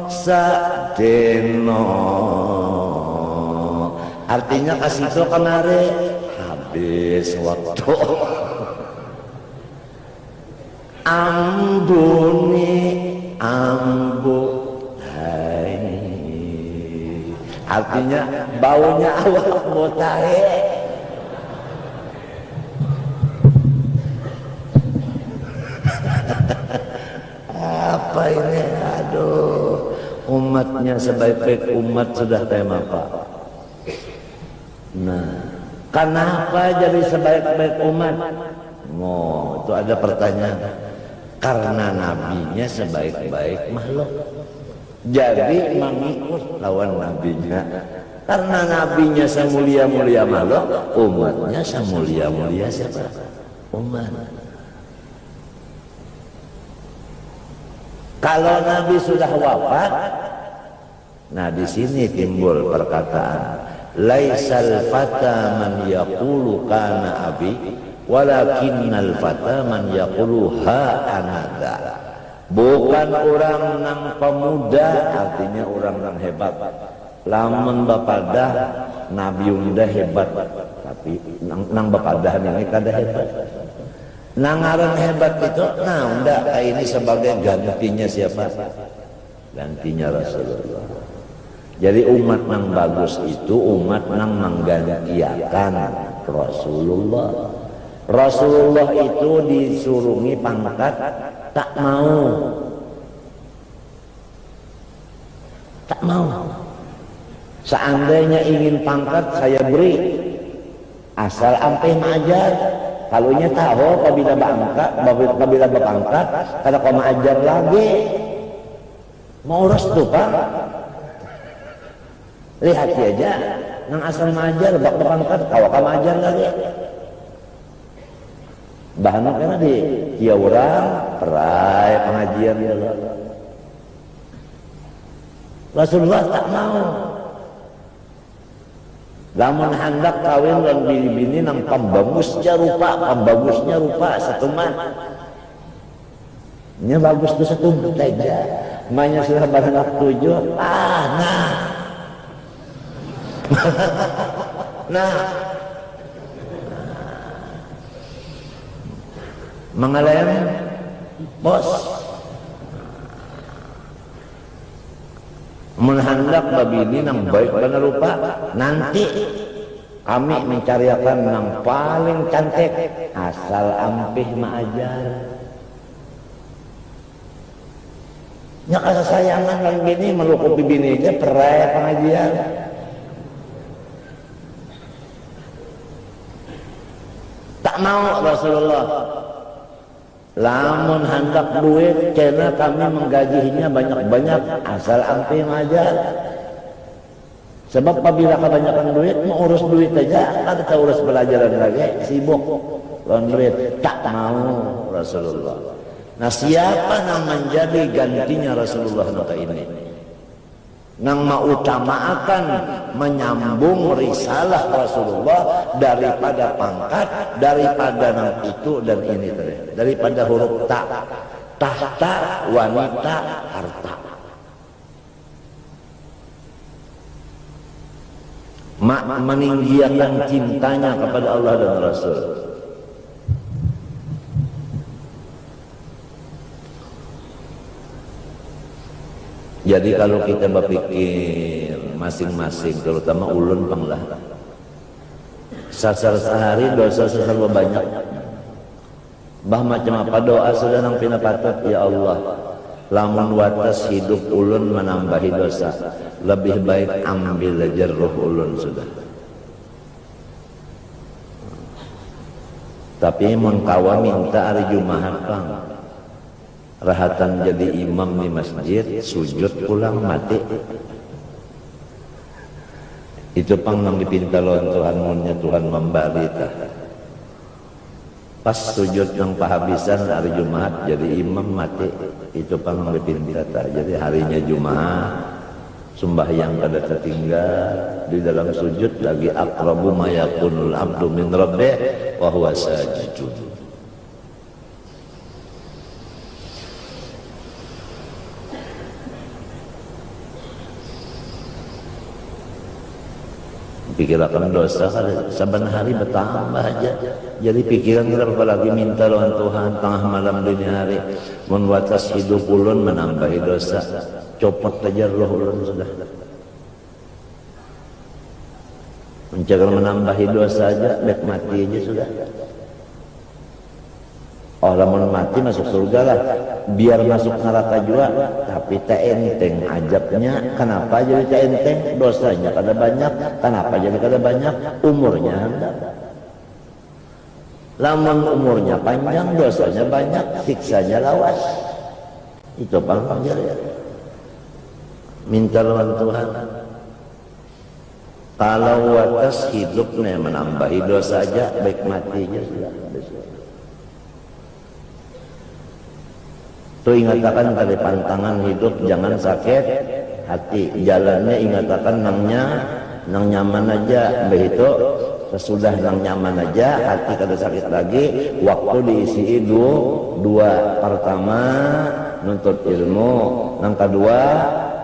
sadeno. Artinya kasih itu kemari habis waktu. Ambuni ambu hai. Artinya baunya awak botahe. Apa ini? Aduh, umatnya sebaik-baik umat sudah tema apa? Nah, kenapa jadi sebaik-baik umat? Oh, itu ada pertanyaan. Karena nabinya sebaik-baik makhluk. Jadi mengikut lawan nabinya. Karena nabinya semulia-mulia makhluk, umatnya semulia-mulia siapa? Umat. Kalau nabi sudah wafat, nah di sini timbul perkataan laisal fata man yaqulu kana abi walakinnal fata man yaqulu ha anada. Bukan orang nang pemuda, artinya orang nang hebat. Lamun bapadah nabi unda hebat, tapi nang bapadah ini kada hebat. Nang aran hebat itu, nah unda ini sebagai gantinya siapa? Gantinya Rasulullah. Jadi umat nang bagus itu umat nang menggantikan Rasulullah. Rasulullah itu disurungi pangkat tak mau. Tak mau. Seandainya ingin pangkat saya beri, asal ampe mengajar. Kalau nya tahu apabila berpangkat, kada kau mengajar lagi. Mau urus tuh Pak. Lihat aja, nang asal mengajar bak berpangkat, kau akan mengajar lagi. Bahan karena di dia orang perai pengajian dia. Rasulullah tak mau. Lamun hendak kawin dan bini-bini nang pambagusnya rupa setuman. Nya bagus tu setuman aja. Mainnya sudah beranak 7. Nah. Nah. Mengalami bos. Menhendak babini nang baik benar rupa, nanti kami mencariakan nang paling cantik, asal ampih maajar. Nya kasayangan dan bini melukupi bininya perai pengajian. Tak mau Rasulullah. Lamun hendak duit, karena kami menggajinya banyak-banyak, asal ampi ngajar. Sebab apabila kebanyakan duit, mau urus duit aja, kan kita urus pelajaran lagi, sibuk. Lawan duit, tak mau Rasulullah. Nah siapa yang menjadi gantinya Rasulullah ini? Nang mengutamakan menyambung risalah Rasulullah daripada pangkat, daripada nang itu dan ini tadi, daripada huruf ta, tahta, wanita, harta. Meninggikan cintanya kepada Allah dan Rasul. Jadi kalau kita berpikir masing-masing, terutama ulun panglah, sasar sehari dosa sesar banyak. Bah macam apa doa sudah nang pinapatut, ya Allah, lamun watas hidup ulun menambahi dosa, lebih baik ambil aja roh ulun sudah. Tapi mun kawa minta hari Jumat pang. Rahatan jadi imam di masjid, sujud pulang mati. Itu pang nang dipinta lawan Tuhan munnya Tuhan membarita. Pas sujud nang pahabisan hari Jumat jadi imam mati. Itu pang nang dipinta ta. Jadi harinya Jumat sembahyang kada tertinggal di dalam sujud lagi aqrabu ma yakunul abdu min rabbih wa huwa sajidun. Pikiran dosa saban hari bertambah aja. Jadi pikiran kita apalagi minta lawan Tuhan tengah malam dini hari. Mun watas hidup ulun menambahi dosa. Copot aja roh ulun sudah. Mencegah menambahi dosa aja, baik mati aja sudah. Orang mati masuk surga lah, biar masuk neraka juga, tapi tak enteng ajabnya. Kenapa jadi tak enteng? Dosanya kada banyak. Kenapa jadi kada banyak? Umurnya ada. Lamun umurnya panjang, dosanya banyak, siksanya lawas. Itu paling ya. Minta lawan Tuhan. Kalau watas hidupnya menambahi dosa aja, baik matinya sudah. Itu ingatakan pada pantangan hidup jangan sakit hati. Jalannya ingatakan nang nyaman aja. Begitu sesudah nang nyaman aja hati kada sakit lagi. Waktu diisi dua. Pertama nuntut ilmu, nang kedua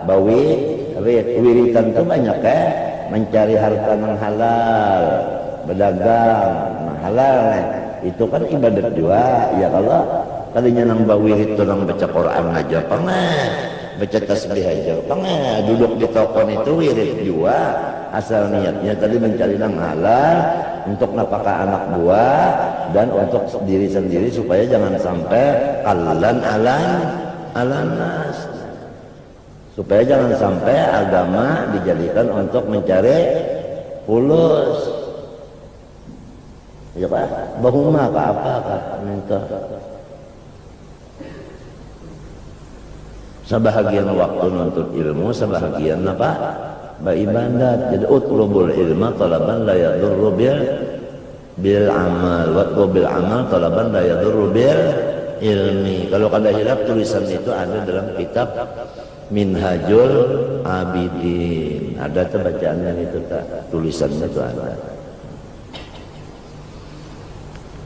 bawi wiritan itu banyak mencari harta nang halal, berdagang nang halal itu kan ibadat juga ya. Kalau tadinya nang bawirit itu nang baca Quran aja pernah, baca tasbih aja pernah, duduk di tokon itu wirid juga. Asal niatnya tadi mencari nang halal untuk napakah anak buah dan untuk diri sendiri supaya jangan sampai kalan alan nas. supaya jangan sampai agama dijadikan untuk mencari fulus. Ya Pak, bahuma ka apa kah minta. Sebahagian waktu nuntut ilmu, sebahagian apa? Beribadat. Jadi utlubul ilma talaban la yadurru bil amal, watlubil amal talaban la yadurru bil ilmi. Kalau kada hilaf tulisan itu ada dalam kitab Minhajul Abidin. Ada tuh bacaannya itu tak, tulisannya itu ada.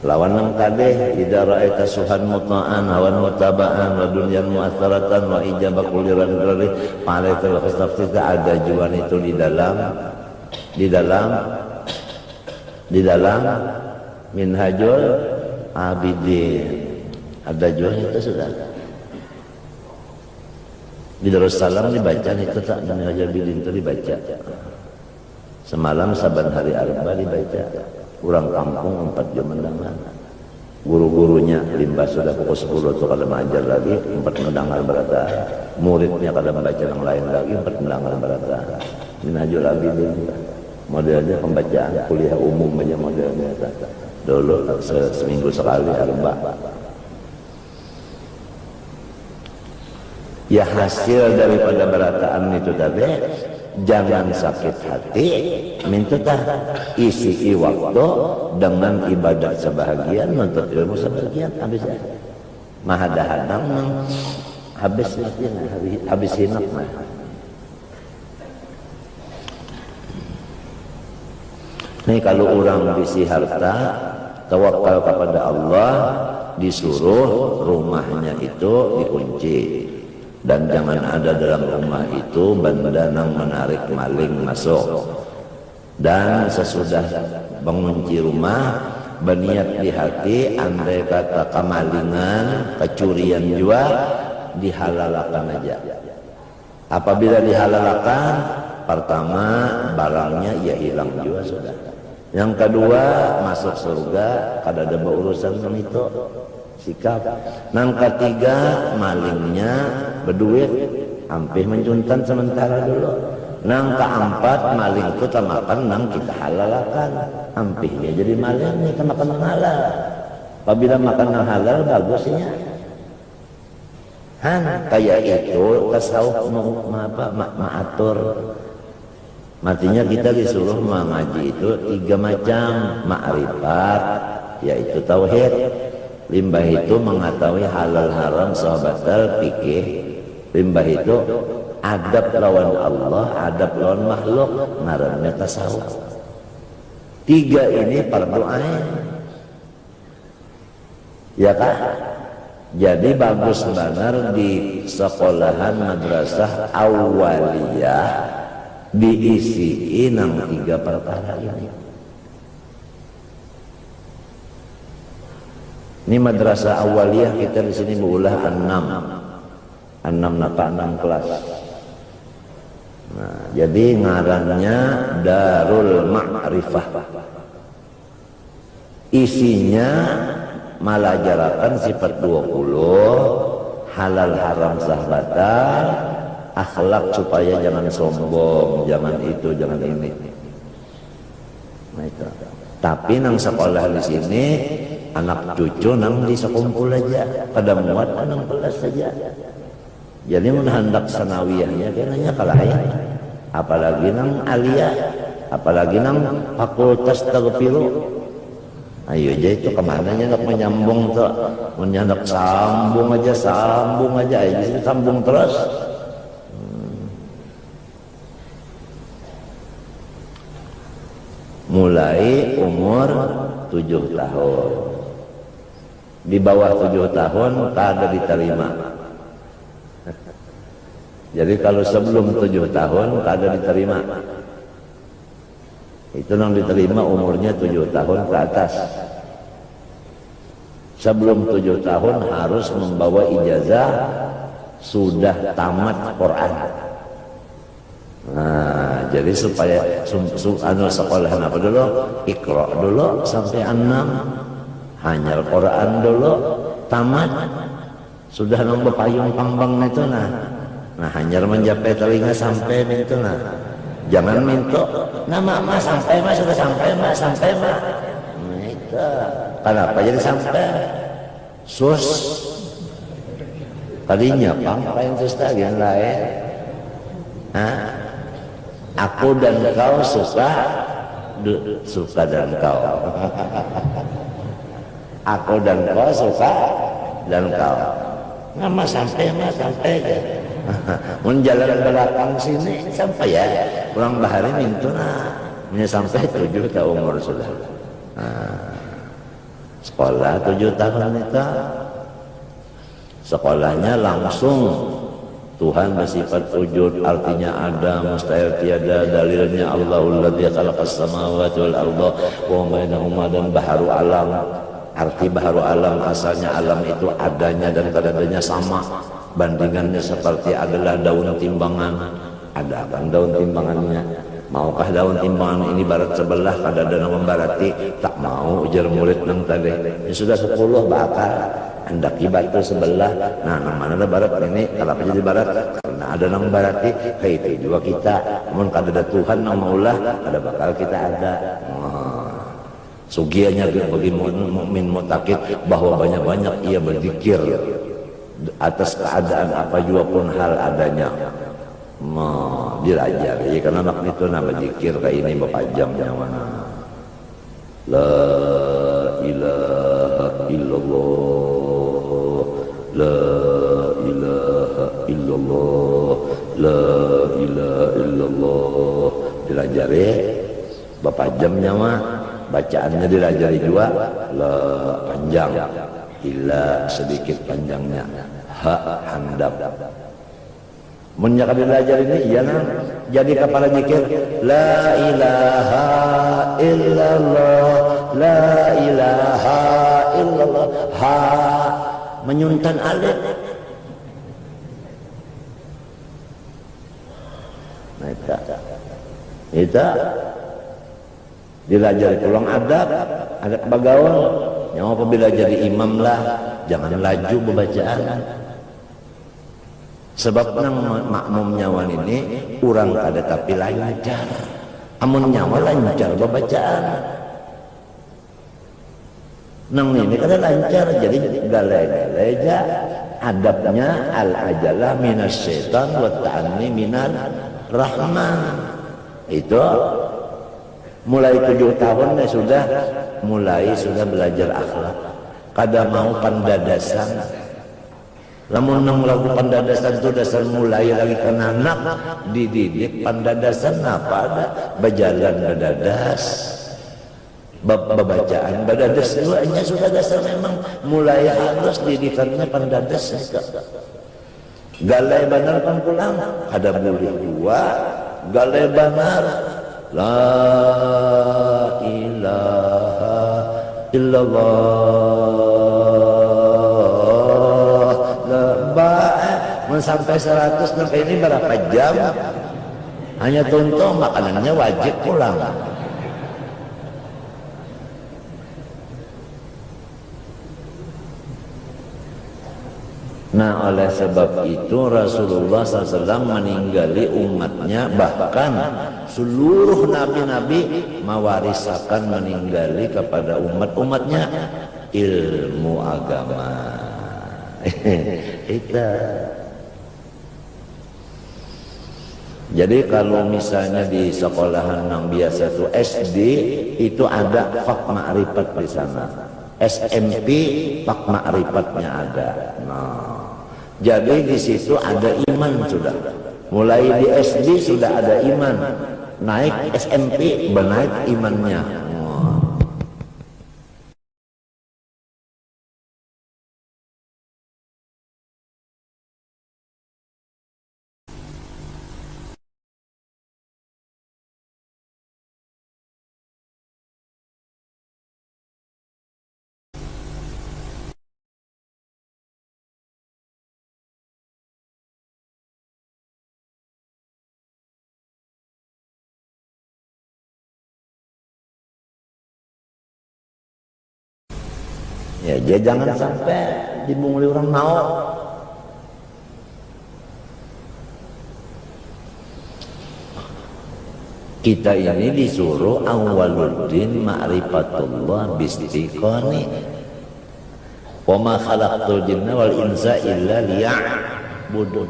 Lawan nang kadeh idza ra'aita suhan muta'an hawan mutaba'an wa dunyan mu'atharatan wa ijaba kuliran dari palaitul khastafti ada juan itu di dalam Minhajul Abidin. Ada juan itu sudah di Darussalam dibaca itu tak, Minhajul Abidin itu dibaca semalam saban hari arba dibaca. Kurang kampung 4 jam mendengar. Guru-gurunya limbah sudah pukul 10 tuh kada mengajar lagi, 4 mendengar berata. Muridnya kada membaca yang lain lagi, 4 mendengar berata. Minhajul Abidin modelnya pembacaan kuliah umum aja modelnya. Dulu seminggu sekali arba. Ya hasil daripada berataan itu tadi, jangan sakit hati, minta isi waktu dengan ibadat sebahagian, menuntut ilmu sebahagian, habis ya. Mahadahadang habis hinak mah. Nih kalau orang bisi harta, tawakal kepada Allah, disuruh rumahnya itu dikunci. Dan jangan ada dalam rumah itu benda yang menarik maling masuk. Dan sesudah mengunci rumah, berniat di hati, andai kata kemalingan, kecurian juga, dihalalkan aja. Apabila dihalalkan, pertama barangnya ya hilang juga sudah. Yang kedua masuk surga, kada ada berurusan dengan itu. Sikap. Nang ketiga malingnya berduit, hampir mencuntan sementara dulu. Nang keempat maling itu makan nang kita halalkan, hampirnya jadi maling kita makan nang halal. Apabila makan nang halal bagusnya. Kayak itu tasawuf maatur. Matinya kita disuruh mengaji itu 3 macam ma'rifat, yaitu tauhid. Limbah itu mengetahui halal haram sahabatal fikih. Limbah itu adab lawan Allah, adab lawan makhluk, ngarannya tasawuf. 3 ini fardu ain. Ya kah? Jadi bagus benar di sekolahan madrasah awaliyah diisi nang 3 perkara ini. Ini madrasah awaliyah kita di sini berulah 6 kelas. Nah, jadi ngarannya Darul Ma'rifah. Isinya malajarakan sifat 20, halal haram sahbatal, akhlak supaya jangan sombong, jangan itu, jangan ini. Nah, itu. Tapi nang sekolah di sini anak cucu nang di sekumpul aja, pada muat nang kelas saja. Jadi mun hendak sanawiyahnya kayaknya kalahin. Apalagi nang aliyah, apalagi nang fakultas tagfiru. Ayo aja itu kemana nak menyambung tuh, menyandak sambung aja, aja sambung terus. Mulai umur 7 tahun. Di bawah 7 tahun kada diterima. Jadi kalau sebelum 7 tahun kada diterima. Itu yang diterima umurnya 7 tahun ke atas. Sebelum 7 tahun harus membawa ijazah sudah tamat Quran. Nah, jadi supaya sekolah apa dulu, Iqra dulu sampai 6, hanyal Quran dulu, tamat, sudah nang bepayung pambang itu nah, Nah hanyar mencapai telinga sampai mintu nah. Jangan minta nama mah sampai mah sudah sampai mah sampai mah. Nah, itu. Kenapa jadi sampai? Sus. Tadinya paling sus tadi yang lain. Hah? Aku dan kau suka dan kau. Aku dan kau suka dan kau. Nama sampai mah sampai aja. Menjalan belakang sini sampai ya. Pulang bahari mintuna. Sampai 7 tahun umur sudah. Nah, sekolah 7 tahun itu. Sekolahnya langsung Tuhan bersifat wujud, artinya ada, mustahil tiada, dalilnya Allahul ladzi khalaqas samawati wal arda wa ma bainahuma, dan baharu alam. Arti baharu alam asalnya alam itu adanya dan kadadanya sama. Bandingannya seperti adalah daun timbangan. Ada kan daun timbangannya? Maukah daun timbangan ini barat sebelah kadadana membarati? Tak mau, ujar murid nang tadi. Ya sudah 10 bakal. Hendaki batu sebelah, nah mana ada barat ini, kenapa jadi barat? Karena ada nang barati, hei itu juga kita. Namun kada ada Tuhan nang maulah, ada bakal kita ada. Sugianya bagi mukmin mutakid bahwa banyak-banyak ia berzikir atas keadaan apa juga pun hal adanya. Dirajari karena anak itu nama berzikir kayak ini bapak jamnya mana? La ilaha illallah. La ilaha illallah, la ilaha illallah. Dilajari bapak jamnya mah bacaannya dilajari juga la panjang, ila sedikit panjangnya, ha handap. Mun nya dilajari ini iya nah jadi kepala zikir la ilaha illallah, la ilaha illallah, ha menyuntan alif. Nah itu dilajari pulang adab bagawan nyawa apabila jadi imam lah jangan laju bacaan, sebab nang makmum nyawan ini urang ada tapi lancar, amun nyawa lancar bacaan. Nang ini kada lancar jadi galai-galai adabnya al-ajalah minas syaitan wa ta'anni minal rahman. Itu mulai 7 tahun sudah belajar akhlak. Kada mau pandadasan. Lamun nang lagu pandadasan itu dasar mulai lagi kena anak dididik pandadasan apa ada berjalan badadas. Bacaan badadas duanya sudah dasar memang mulai halus didikannya pandadas. Galai benar kan pulang ada boleh dua galai benar la ilaha illallah la ba'a sampai 100 sampai ini berapa jam hanya tuntung makanannya wajib pulang. Nah oleh sebab itu Rasulullah SAW meninggali umatnya, bahkan seluruh nabi-nabi mewariskan meninggali kepada umat-umatnya ilmu agama. Itu. Jadi kalau misalnya di sekolahan yang biasa itu SD itu ada fak ma'rifat di sana. SMP fak ma'rifatnya ada. Nah, jadi di situ ada iman sudah. Mulai di SD sudah ada iman. Naik SMP benaik imannya. Ya, jangan sampai dimungli orang mau. Kita ini disuruh awwaluddin ma'rifatullah bistiqani. Wa ma khalaqtul jinna wal insa illa liya'budun.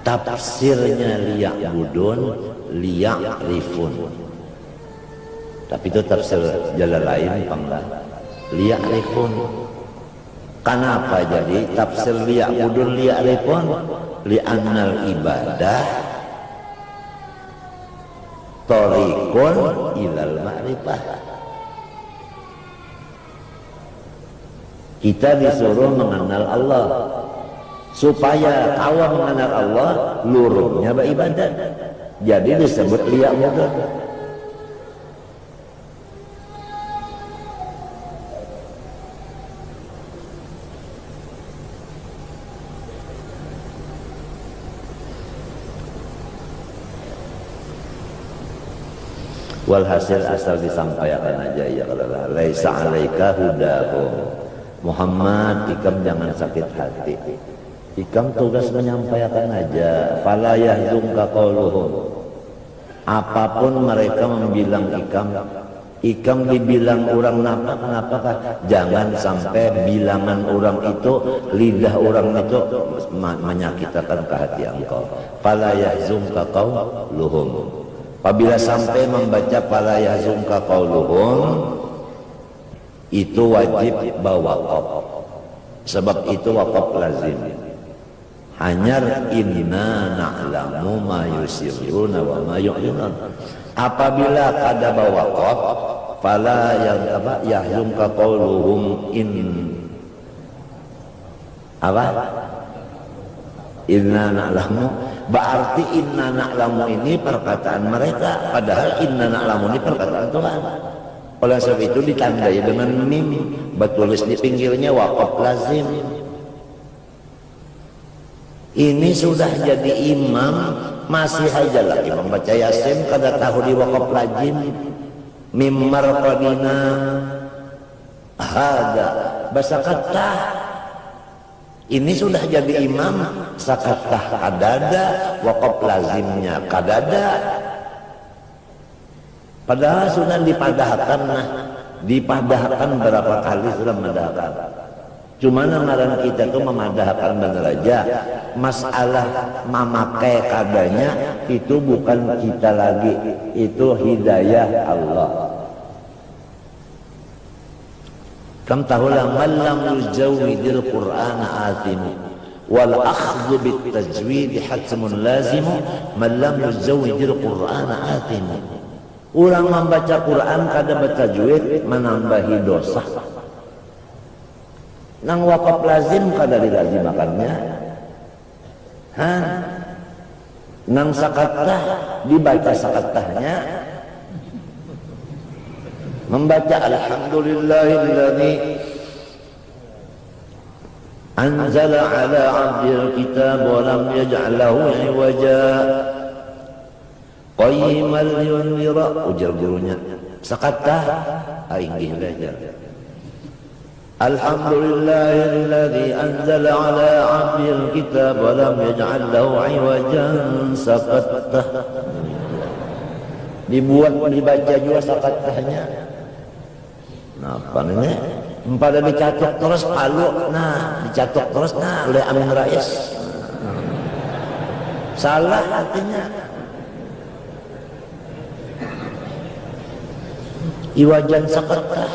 Tafsirnya liya'budun, liya'rifun. Tapi itu tafsir jalan lain panglah. Liya'rifun. Kenapa jadi tafsir liya'budun liya'rifun? Li'annal ibadah tariqun ilal ma'rifah. Kita disuruh mengenal Allah. Supaya awam mengenal Allah, lurungnya beribadat. Jadi disebut liya'budun. Walhasil asal disampaikan aja ya Allah. Laisa alaika hudahum. Muhammad, ikam jangan sakit hati. Ikam tugas menyampaikan aja. Fala yahzunka qauluhum. Apapun mereka membilang ikam dibilang orang napa kenapakah? Jangan sampai bilangan orang itu, lidah orang itu menyakitkan ke hati engkau. Fala yahzunka qauluhum. Apabila sampai membaca fala yahzunka qauluhum, itu wajib bawaqaf. Sebab itu waqaf lazim. Hanyar inna na'lamu ma yusirruna wa ma yu'linun. Apabila kada bawaqaf, fala yahzunka qauluhum inna na'lamu. Berarti inna na'lamu ini perkataan mereka, padahal inna na'lamu ini perkataan Tuhan. Oleh sebab itu ditandai dengan mim, bertulis di pinggirnya waqaf lazim. Ini sudah jadi imam, masih aja lagi membaca Yasin kada tahu di waqaf lazim. Mim marqadina hada basakatah. Ini sudah jadi imam, sakatah kadada, waqaf lazimnya kadada. Padahal sudah dipadahkan, dipadahkan berapa kali sudah memadahkan. Cuma ngaran kita tuh memadahkan benar aja. Masalah memakai kadanya itu bukan kita lagi, itu hidayah Allah. Kam tahulah man lam yujawwidil Qur'ana athimu wal akhdhu bit tajwid hatmun lazimu man lam yujawwidil Qur'ana athimu. Orang membaca Quran kada bertajwid menambahi dosa. Nang waqaf lazim kada dilazimakannya. Nang sakatah dibaca sakatahnya. Membaca alhamdulillahilladzi anzala ala 'abdil kitab wa lam yaj'al lahu 'iwaja qayyiman liyunzira, ujar gurunya sakatah aingih belajar alhamdulillahilladzi anzala ala 'abdil kitab wa lam yaj'al lahu 'iwajan sakatah. Dibuat dibaca juga sakatahnya. Nah, apa ini? Pada dicatok terus palu, nah dicatok terus, nah oleh Amin Rais. Salah artinya. Iwajan sakatah.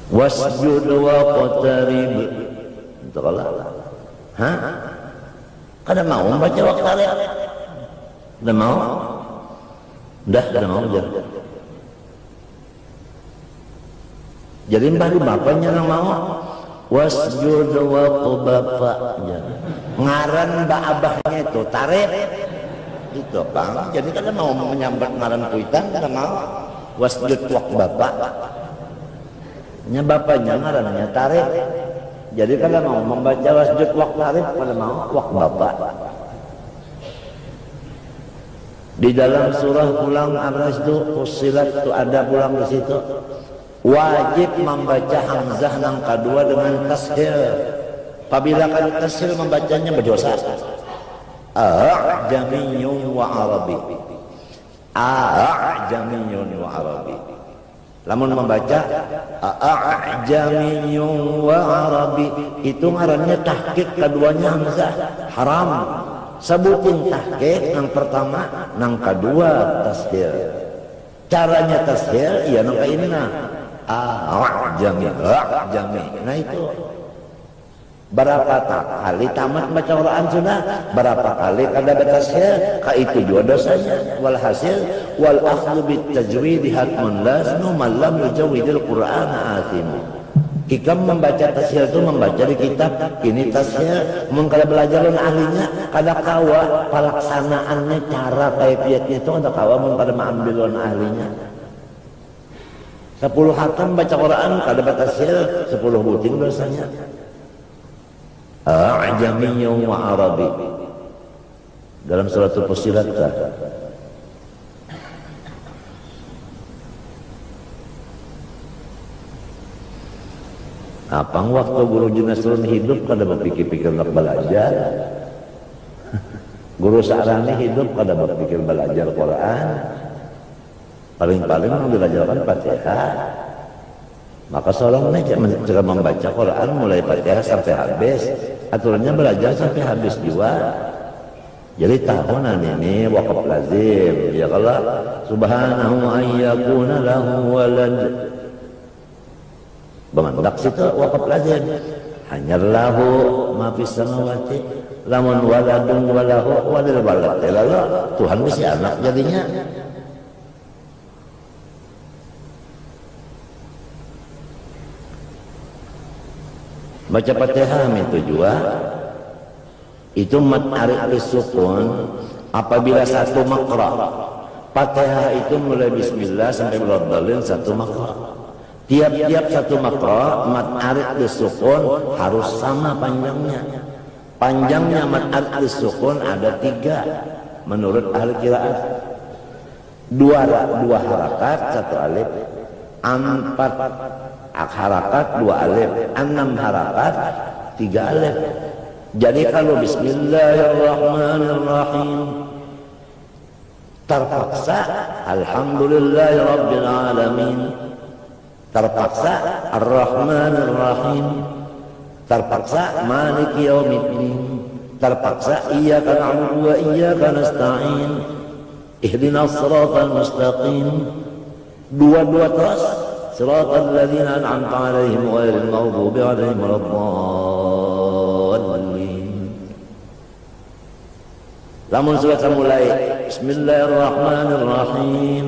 Wasjud waqtarib. Entahlah. Kada mau membaca waqtarib? Kada mau? Dah mau aja. Jadi bari bapaknya nang mau. Wasjud waqbapa. Ngaran ba abahnya itu tarik. Itu Bang. Jadi kada mau menyambat ngaran kuitan, kada mau. Wasjud waqbapa. Nya bapaknya ngarannya tarik. Jadi kalau mau membaca wasjud waqf tarif, pada mau waqf bapak. Di dalam surah pulang Ar-Ras itu Fussilat itu ada pulang di situ. wajib membaca hamzah nang kedua dengan tashil. Apabila kali tashil membacanya berdosa. A'jamiyyun wa arabi. A'jamiyyun wa arabi. Lamun membaca a'jamiyyun wa arabi itu ngarannya tahqiq, keduanya hamzah haram. Sebutin tahqiq nang pertama, nang kedua tashil. Caranya tashil ya nang kayak ini nah. A'jami. Nah itu berapa kali tamat baca Quran sudah, berapa kali kada bertashil, ka itu juga dosanya. Walhasil wal akhdhu bit tajwid hatmun lazim man lam yujawwidil Qur'an athimu. Hikam membaca tashil itu membaca di kitab ini tashil, mun kada belajar ahlinya kada kawa pelaksanaannya, cara kaifiatnya itu kada kawa mun kada mengambil ahlinya. 10 hatam baca Quran kada bertashil 10 buting dosanya. A'jamiyyun wa arabi dalam surat Fussilat. Apang waktu guru Junasrun hidup kada berpikir-pikir nak belajar. Guru Sa'rani hidup kada berpikir belajar Quran. Paling-paling yang diajarkan Fatihah. Maka seorang ini jika membaca Quran mulai Fatihah sampai habis, aturannya belajar sampai habis juga. Jadi tahunan ini waqaf lazim. Ya Allah subhanahu an yakuna lahu walad. Bemandak situ waqaf lazim. Hanya lahu ma fis samawati lamun waladun walahu walil walad. Lalu Tuhan bisa anak jadinya. Baca Fatihah itu juga itu mat arif sukun apabila satu makra. Fatihah itu mulai bismillah sampai waladhalin satu makra. Tiap-tiap satu makra mat arif sukun harus sama panjangnya. Panjangnya mat arif sukun ada 3 menurut ahli qiraat. 2 harakat 1 alif, 4 harakat 2 alif, 6 harakat 3 alif. Jadi kalau bismillahirrahmanirrahim terpaksa alhamdulillahirabbil alamin, terpaksa arrahmanirrahim, terpaksa maliki yaumiddin, terpaksa iyyaka na'budu wa iyyaka nasta'in, ihdinas siratal mustaqim. 2 terus siratal ladzina an'amta 'alaihim ghairil maghdubi 'alaihim waladdallin. Lamun sudah mulai bismillahirrahmanirrahim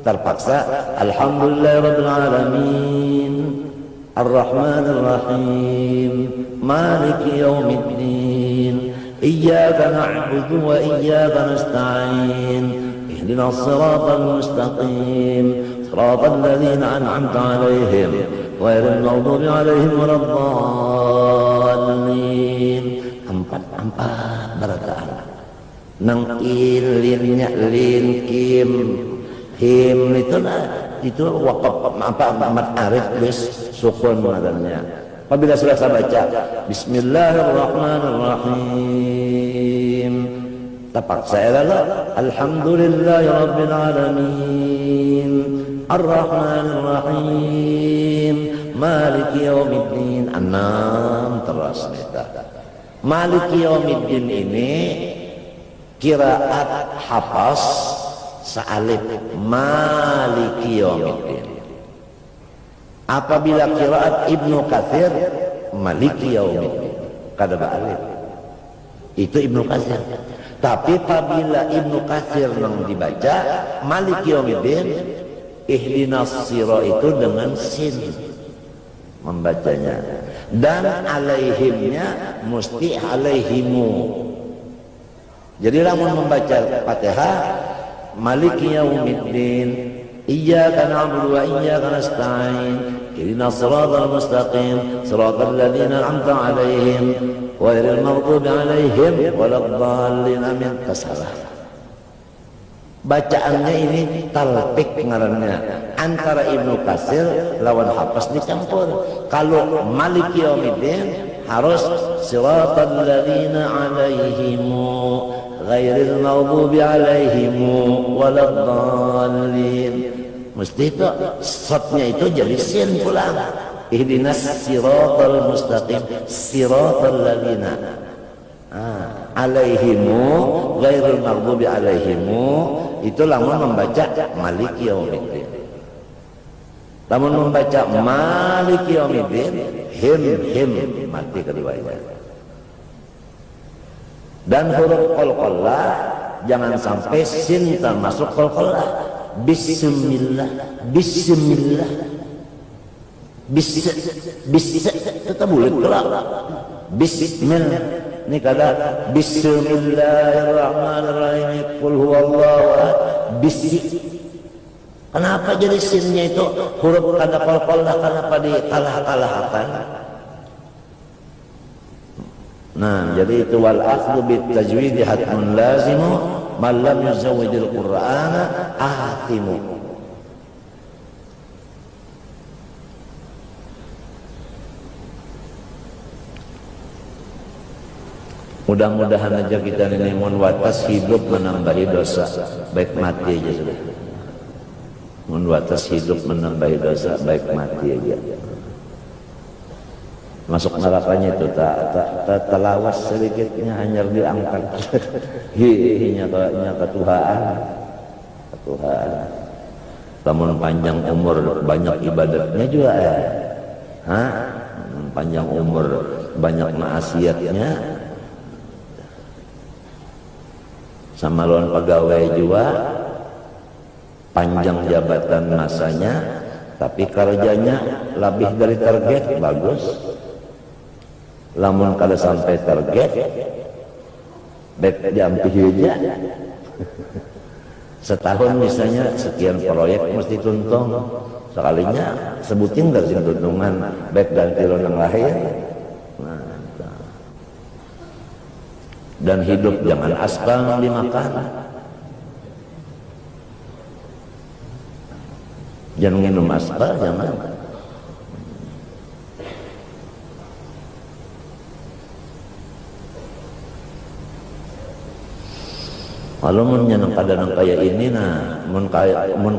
terpaksa alhamdulillahirabbil alamin arrahmanirrahim maliki yaumiddin iyyaka na'budu wa iyyaka nasta'in ihdinas siratal mustaqim siratal ladzina an'amta 'alaihim ghairil maghdubi 'alaihim waladdallin. 4 barakaan nang ilinnya lin kim him itu waqaf mat arif bis sukun madanya. Apabila sudah saya baca bismillahirrahmanirrahim terpaksa adalah alhamdulillahirabbil alamin arrahmanirrahim maliki yaumiddin. 6 terus neta. Maliki yaumiddin ini qiraat Hafs sa'alif maliki yaumiddin. Apabila qiraat Ibnu Katsir maliki yaumiddin kada ba'alif. Itu Ibnu Katsir. Tapi apabila Ibnu Katsir nang dibaca maliki yaumiddin ihdinas sira itu dengan sin membacanya, dan alaihimnya mesti alaihimu. Jadi lamun membaca Fatihah maliki yaumiddin iyyaka na'budu wa iyyaka nasta'in ihdinas siratal mustaqim siratal ladzina an'amta 'alaihim ghairil maghdubi 'alaihim waladdallin. Amin. Salah. Bacaannya ini talpik ngarannya. Antara Ibnu Katsir lawan Hafs dicampur. Kalau Maliki Yaumiddin harus siratal ladzina 'alaihimu ghairil maghdubi 'alaihimu waladdallin. Mesti itu shotnya itu jadi sin pulang. Ihdinas siratal mustaqim siratal ladzina 'alaihimu ghairil maghdubi 'alaihimu. Itu lamun membaca Maliki Yaumiddin. Lamun membaca Maliki Yaumiddin him mati keduanya. Dan huruf qalqalah jangan sampai sin termasuk qalqalah. Bismillah tetap boleh kelak. Bismillah ini kata Bismillahirrahmanirrahim qul huwallahu ahad. Kenapa jadi sinnya itu huruf kada qalqalah, kenapa dikalah-kalahkan? Nah, jadi itu wal akhdhu bit tajwid hatmun lazimu man lam yuzawwidil qur'ana ahtimu. Mudah-mudahan aja kita ini mun watas hidup menambahi dosa, baik mati aja sudah. Mun watas hidup menambahi dosa, baik mati aja. Masuk nerakanya itu tak telawas sedikitnya hanya diangkat. Hihinya ketuhaan. Namun panjang umur banyak ibadatnya juga panjang umur banyak maksiatnya. Sama lawan pegawai juga panjang jabatan masanya tapi kerjanya lebih dari target bagus. Lamun kalau sampai target baik jampi aja. Setahun misalnya sekian proyek mesti tuntung, sekalinya sebutin gak sih tuntungan baik dan tironang lahir. Dan hidup jangan aspal dimakan, jangan minum aspal, jangan. Kalau mun kadang kayak ini mun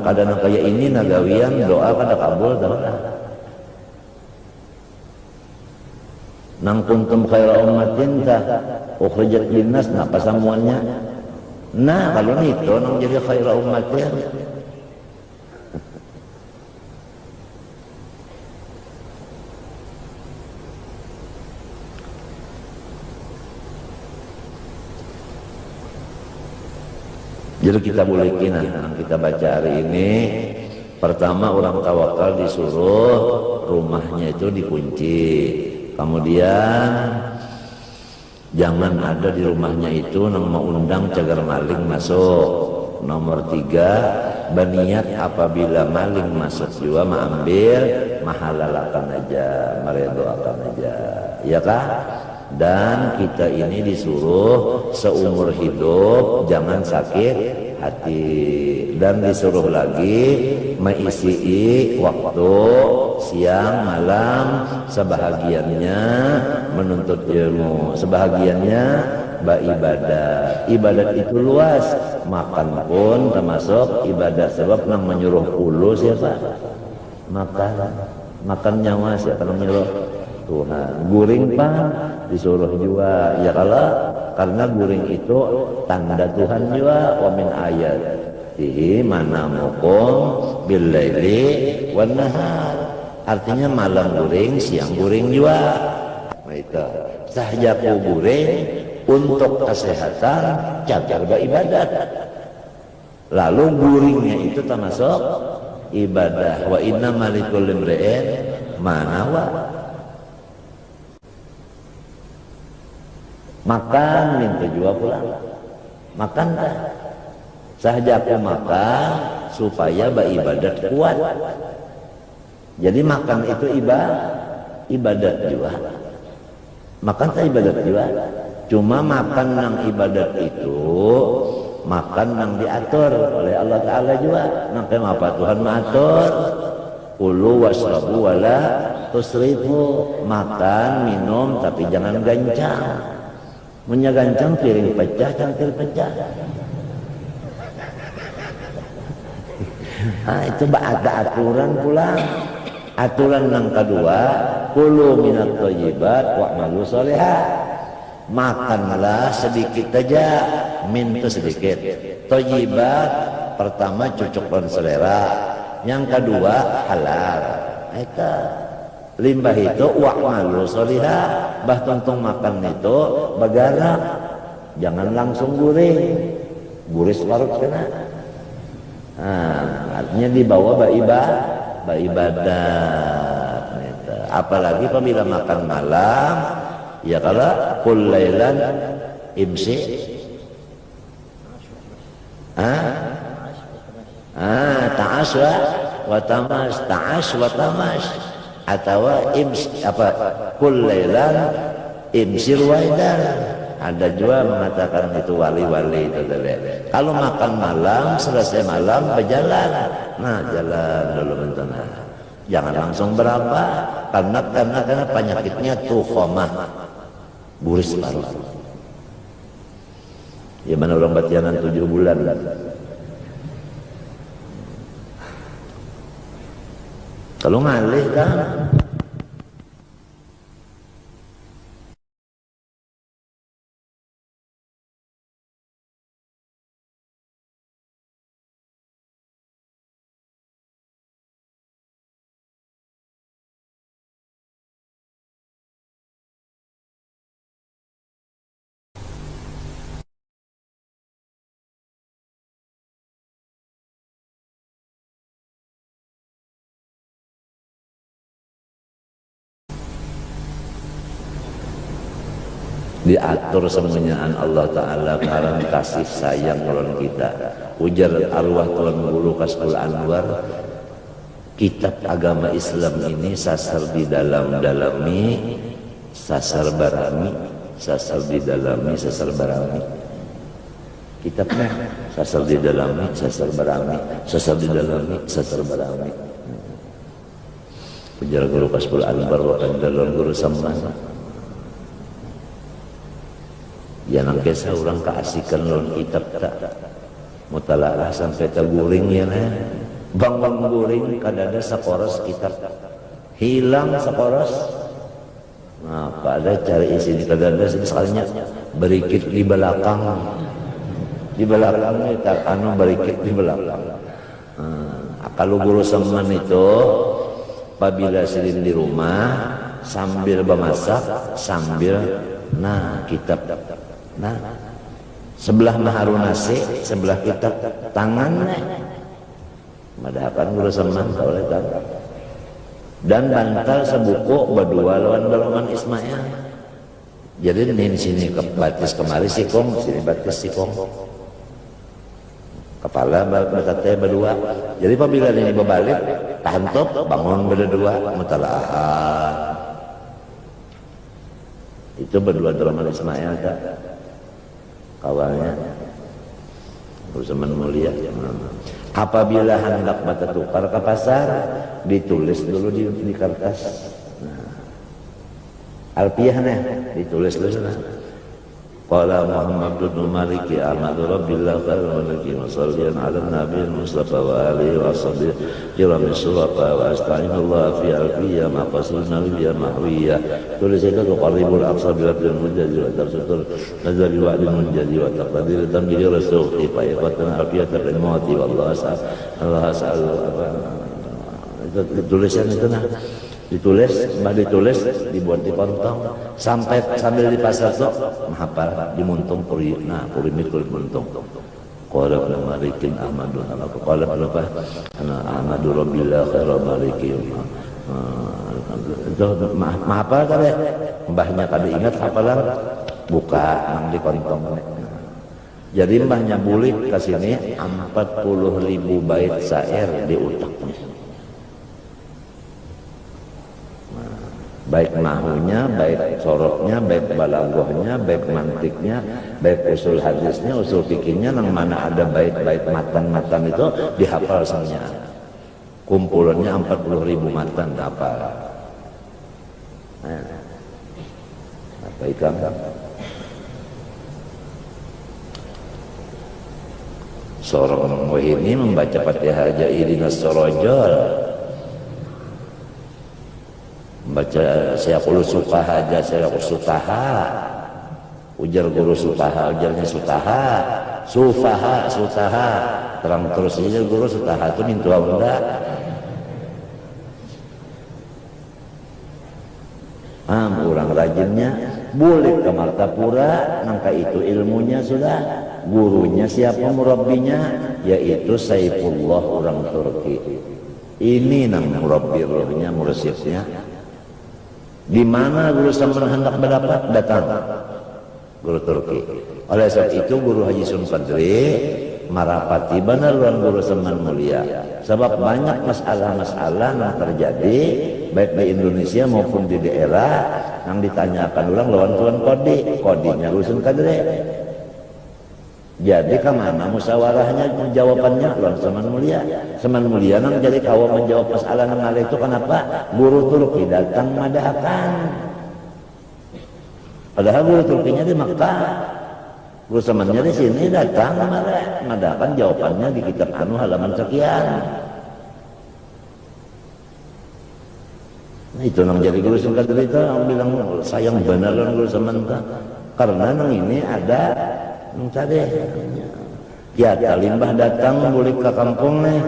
kadang kayak ini gawian doa kada kabul dah. Nang kuntum khaira ummatin ta ukhrijat linnas apa samuannya. Nah kalau itu nang jadi khaira ummatin. Jadi kita boleh kina yang kita baca hari ini. Pertama orang tawakal disuruh rumahnya itu dikunci. Kemudian jangan ada di rumahnya itu yang mengundang cagar maling masuk. Nomor 3, berniat apabila maling masuk juga mengambil mahalalakan aja, meredoakan aja, ya kah? Dan kita ini disuruh seumur hidup jangan sakit hati, dan disuruh lagi mengisi waktu siang malam sebahagiannya menuntut ilmu, sebahagiannya beribadah. Ibadat itu luas, makan pun termasuk ibadah, sebab yang menyuruh ulu siapa? Makan nyawa siapa yang menyuruh? Tuhan. Guring pak disuruh juga, ya kalau karena guring itu tanda Tuhan juga. Wa min ayatihi manamukum bil laili wan nahar. Artinya malam guring, siang guring juga. Nah itu sahaja guring untuk kesehatan, jaga ibadat. Lalu guringnya itu termasuk ibadah. Wa inna malikul imri'in manawa. Makan minta juga pulang. Makan dah. Sahaja aku makan supaya beribadat kuat. Jadi makan itu ibadat juga. Makan tak ibadat juga. Cuma makan yang ibadat itu makan yang diatur oleh Allah Ta'ala juga. Makanya apa Tuhan mengatur? Kulu wasrabu wala tusrifu, makan minum tapi jangan gancang. Punya gancang piring pecah, cangkir pecah. Nah, itu ada aturan pula. Aturan yang kedua, kulu minat thayyibat wa'malu sholihat. Makanlah sedikit aja, min itu sedikit. Thayyibat pertama cocok dengan selera. Yang kedua halal. Itu limbah itu wa'malu sholihat. Bah tuntung makan itu bergarak, jangan langsung guring. Guris larut kena. Nah, artinya dibawa beribadat. Gitu. Apalagi apabila makan malam, ya kalau kullailan imsi, ta'as wa tamas, atau imsi apa kullailan imsir waidan. Ada juga mengatakan itu wali-wali itu tadi. Kalau makan malam, selesai malam berjalan. Nah, jalan dulu bentar. Jangan langsung berapa, karena penyakitnya tukhomah, buris paru. Ya mana orang batianan 7 bulan. Kalau ngalih kan. Diatur semuanya Allah Ta'ala karena kasih sayang lawan kita. Ujar arwah Tuan Guru Kasbul Anwar, kitab agama Islam ini sasar di dalam-dalami, sasar barami, sasar di dalami, sasar barami. Kitabnya sasar di dalami, sasar barami, sasar di dalami, sasar barami. Ujar Guru Kasbul Anwar wakan dalam Guru Samman. Ya nangkesa orang keasikan lawan kitab tak mutalaah sampai terguring ya nah. Bang guring kadada saporos kitab hilang saporos. Nah, pada cari isi di kadada sekalinya berikit di belakang. Di belakangnya tak anu berikit di belakang. Kalau guru semen itu apabila sedang di rumah sambil memasak sambil kitab. Nah, sebelah maharu nasi, sebelah kitab tangannya. Madahakan guru seman oleh kan. Dan bantal sebuku berdua lawan dalaman Ismail. Jadi ini sini ke batis kemari sikong, sini batis sikong. Kepala berkata berdua. Jadi apabila ini berbalik, tantop bangun berdua mutalaahan. Itu berdua dalaman Ismail tak. Awalnya Zaman mulia. Apabila hendak bata tukar ke pasar, ditulis dulu di kertas. Alpiyahnya ditulis dulu sana. Qala Muhammad bin Malik Ahmad Rabbillah khairul maliki wa salliyan ala nabi Mustafa wa alihi wa sahbihi kiram surafa wa astagfirullah fi alfiyya maqasidna liya mahwiyya. Tulis itu tuqarribul aqsa bil abdil mujazzi wa tarsutur nazal wa'dil mujazzi wa taqdir tamjid rasul fa yaqatan alfiyya tarimati wallahu Allah sa'al itu tulisan itu nah ditulis, dibuat di kontong sampai sambil di pasar sok menghafal di muntung puri, nah puri mikul muntung. Qala ibn Malikin Ahmadun qala apa? Ahmadu Rabbillah khairul maliki. Itu menghafal tadi mbahnya tadi ingat hafalan buka nang di kontong. Jadi mbahnya bulik ke sini 40.000 bait syair di utaknya. baik nahunya, baik soroknya, baik balaghahnya, baik mantiknya, baik usul hadisnya, usul fikihnya, nang mana ada baik-baik matan-matan itu dihafal semuanya. Kumpulannya 40.000 matan hafal. Apa ikan? Seorang ini membaca Fatihah aja irinas sorojol, membaca saya kulo sukaha aja saya sukaha, ujar guru sukaha, ujarnya sukaha, sufaha, sutaha, terang terus aja guru sutaha itu mintu enggak. Orang rajinnya boleh ke Martapura, nangka itu ilmunya sudah, gurunya siapa murabbinya, yaitu Saifullah orang Turki. Ini nang murabbi rohnya, mursyidnya. Di mana guru sampean hendak mendapat, datang guru Turki. Oleh sebab itu guru Haji Sun Fadri marapati benar luan guru Seman mulia. Sebab banyak masalah-masalah yang terjadi baik di Indonesia maupun di daerah yang ditanyakan ulang lawan tuan kodinya guru Sun Fadri. Jadi kemana musyawarahnya, jawabannya lawan Seman mulia. Seman mulia nang jadi kawan menjawab masalah nang itu kenapa? Guru Turki datang madahakan. Padahal guru Turkinya di Makkah, guru Semannya di sini datang madahakan jawabannya di kitab anu halaman sekian. Nah, itu nang jadi guru Sun Fadri itu bilang sayang benar guru Seman karena nang ini ada tadi ya limbah datang boleh ke kampung nih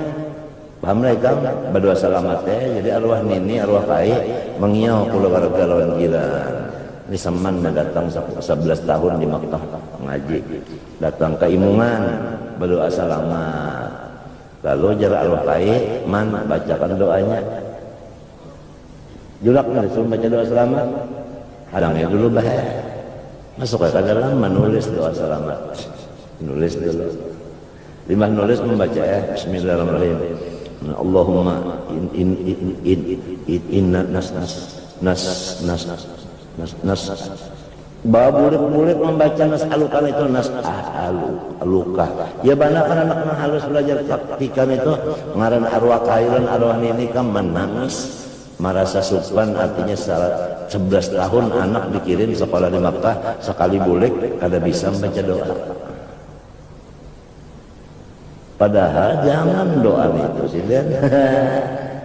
paham mereka berdua selamat jadi arwah nini arwah kai mengiau pulau warga lawan gila ini Seman datang 11 tahun di Makkah ngaji datang ke Imungan berdoa selamat lalu jarak arwah kai man bacakan doanya julaknya disuruh baca doa selamat hadangnya dulu bahaya masuk ke dalam menulis doa selamat nulis dulu limbah nulis membaca Bismillahirrahmanirrahim Allahumma inna nas bulik membaca nas'alukan itu nas'aluka ya banyak anak-anak harus belajar praktikan itu ngaran arwah kairan arwah ini kan menangis merasa supan artinya 11 tahun anak dikirim sekolah di Makkah sekali bulik kada bisa membaca doa padahal jangan doa itu sih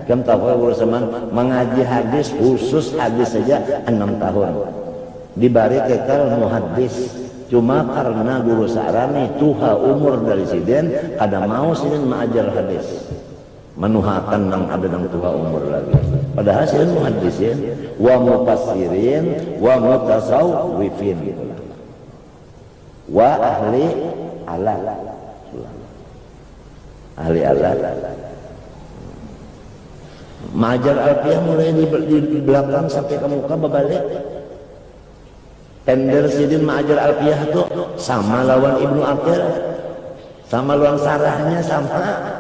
kamu tahu guru Seman mengaji hadis khusus hadis saja 6 tahun dibari kekal muhaddis cuma karena guru sarani tuha umur dari siden kada mau siden mengajar hadis menuhakan nang ada nang tuha umur lagi padahal siden muhaddisin wa mufassirin wa mutasawwifin wa ahli alat majar alfiah mulai di belakang sampai ke muka berbalik tender sidin majar alfiah itu sama lawan Ibnu Aqil sama lawan sarahnya sama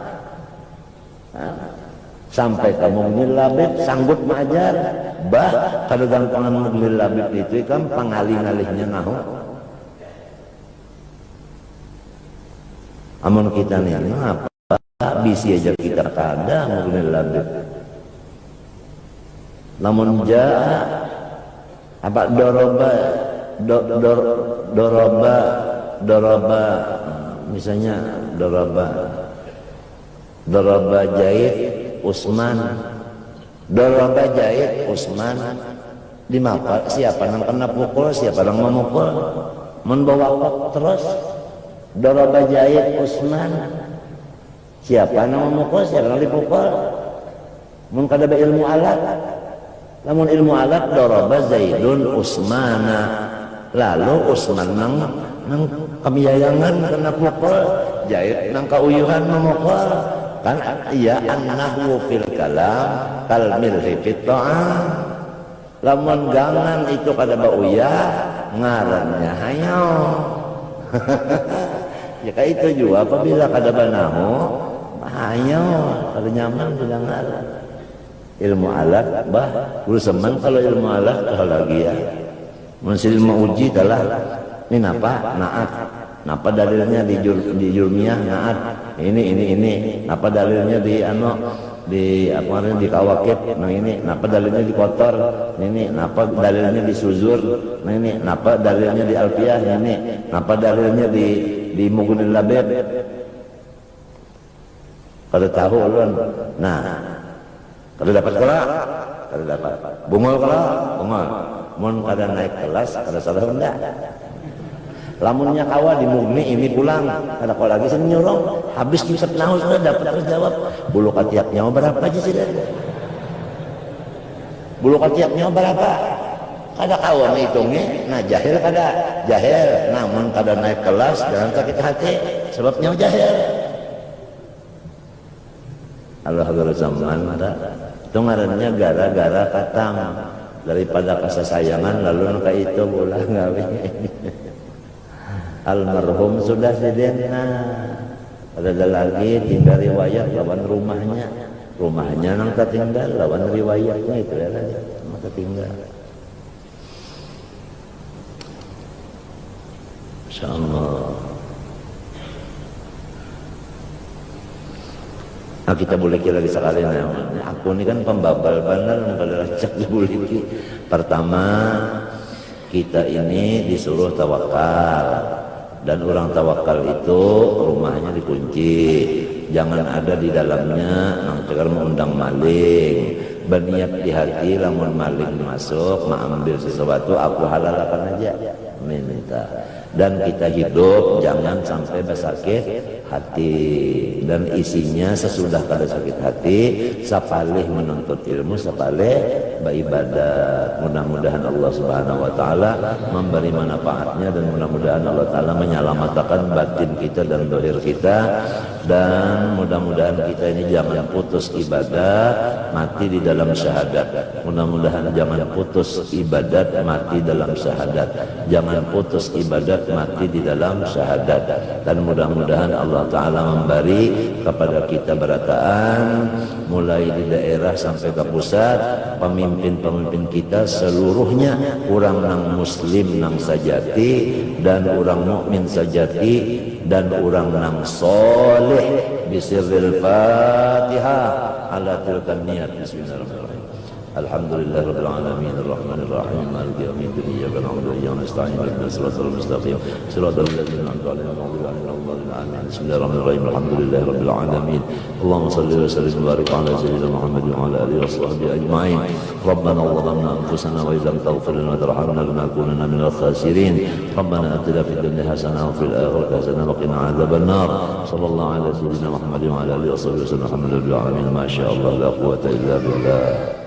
sampai kamu ngilabib sanggup majar bah kada gampangan ngilabib itu kan pangalih-alihnya nahu amun kita nih apa bisi aja kita kada ngilabib namun jaa apa doroba misalnya doroba Jaid Usman doroba Jaid Usman di mapa siapa yang kena pukul siapa yang memukul membawa kok terus doroba Jaid Usman siapa yang memukul siapa yang dipukul mun kada be ilmu alat namun ilmu alat doroba Zaidun Usmana lalu Usman nang kamiyayangan kena pukul Jaid nang kauyuhan memukul kan iya an-nahwu fil kalam kal milhi fit ta'am lamun gangan itu kada bauyah ngarannya hayo ya kayak itu juga apabila kada banahu hayo kada nyaman bilang ngaran ilmu alat bah guru semen kalau ilmu alat lagi ya masih ilmu uji telah ini napa naat napa dalilnya di jurmiyah naat ini napa dalilnya di di apa di kawakib nah ini napa dalilnya di kotor ini napa dalilnya di suzur nah ini napa dalilnya di alfiyah ini napa dalilnya di mughni labib kada tahu ulun nah kada dapat kelak kada dapat bungol kelak bungol mun kada naik kelas kada salah enggak lamunnya kawa di mugni ini pulang kada kau lagi sini nyolong habis kisah nahu sudah dapat terjawab bulu katiak nyawa berapa aja sih bulu katiak nyawa berapa kada kawa ngitungnya nah jahil kada jahil namun kada naik kelas jangan sakit hati sebab nyawa jahil Allah zaman ada itu ngarannya gara-gara katang daripada kasasayangan lalu ka itu ulah gawe almarhum sudah sidena ada lagi tinggal riwayat lawan rumahnya nang tertinggal lawan riwayatnya itu ya maka tinggal insyaallah. Nah, kita boleh kira lagi sekali nah, aku ini kan pembabal benar pada racak dibuliki. Pertama kita ini disuruh tawakal dan orang tawakal itu rumahnya dikunci jangan ada di dalamnya nangkar mengundang maling berniat di hati lamun maling masuk mengambil sesuatu aku halalkan aja minta dan kita hidup jangan sampai bersakit hati dan isinya sesudah kada sakit hati sapalih menuntut ilmu sapalih beribadat mudah-mudahan Allah Subhanahu wa taala memberi manfaatnya dan mudah-mudahan Allah taala menyelamatkan batin kita dan dohir kita dan mudah-mudahan kita ini jangan putus ibadah mati di dalam syahadat mudah-mudahan jangan putus ibadat mati dalam syahadat jangan putus ibadat mati di dalam syahadat dan mudah-mudahan Allah Ta'ala memberi kepada kita berataan mulai di daerah sampai ke pusat pemimpin-pemimpin kita seluruhnya orang nang muslim nang sajati dan orang mukmin sajati dan orang nang soleh bisirril fatihah ala tilkan niat bismillahirrahmanirrahim alhamdulillahirabbil alamin arrahmanir rahim maliki yaumiddin iyyaka na'budu wa iyyaka nasta'in ihdinas siratal mustaqim siratal ladzina an'amta 'alaihim ghairil maghdubi 'alaihim waladdallin bismillahirrahmanirrahim alhamdulillahirabbil alamin allahumma shalli wa sallim wa barik 'ala sayyidina muhammadin wa 'ala alihi washabbihi ajma'in rabbana zalamna anfusana wa illam taghfir lana wa tarhamna lanakunanna minal khasirin rabbana atina fid dunya hasanah wa fil akhirati hasanah wa qina 'adzaban nar sallallahu ala sayyidina muhammadin wa 'ala alihi washabbihi wasallam alhamdulillahi rabbil alamin ma syaa Allah la quwwata illa billah.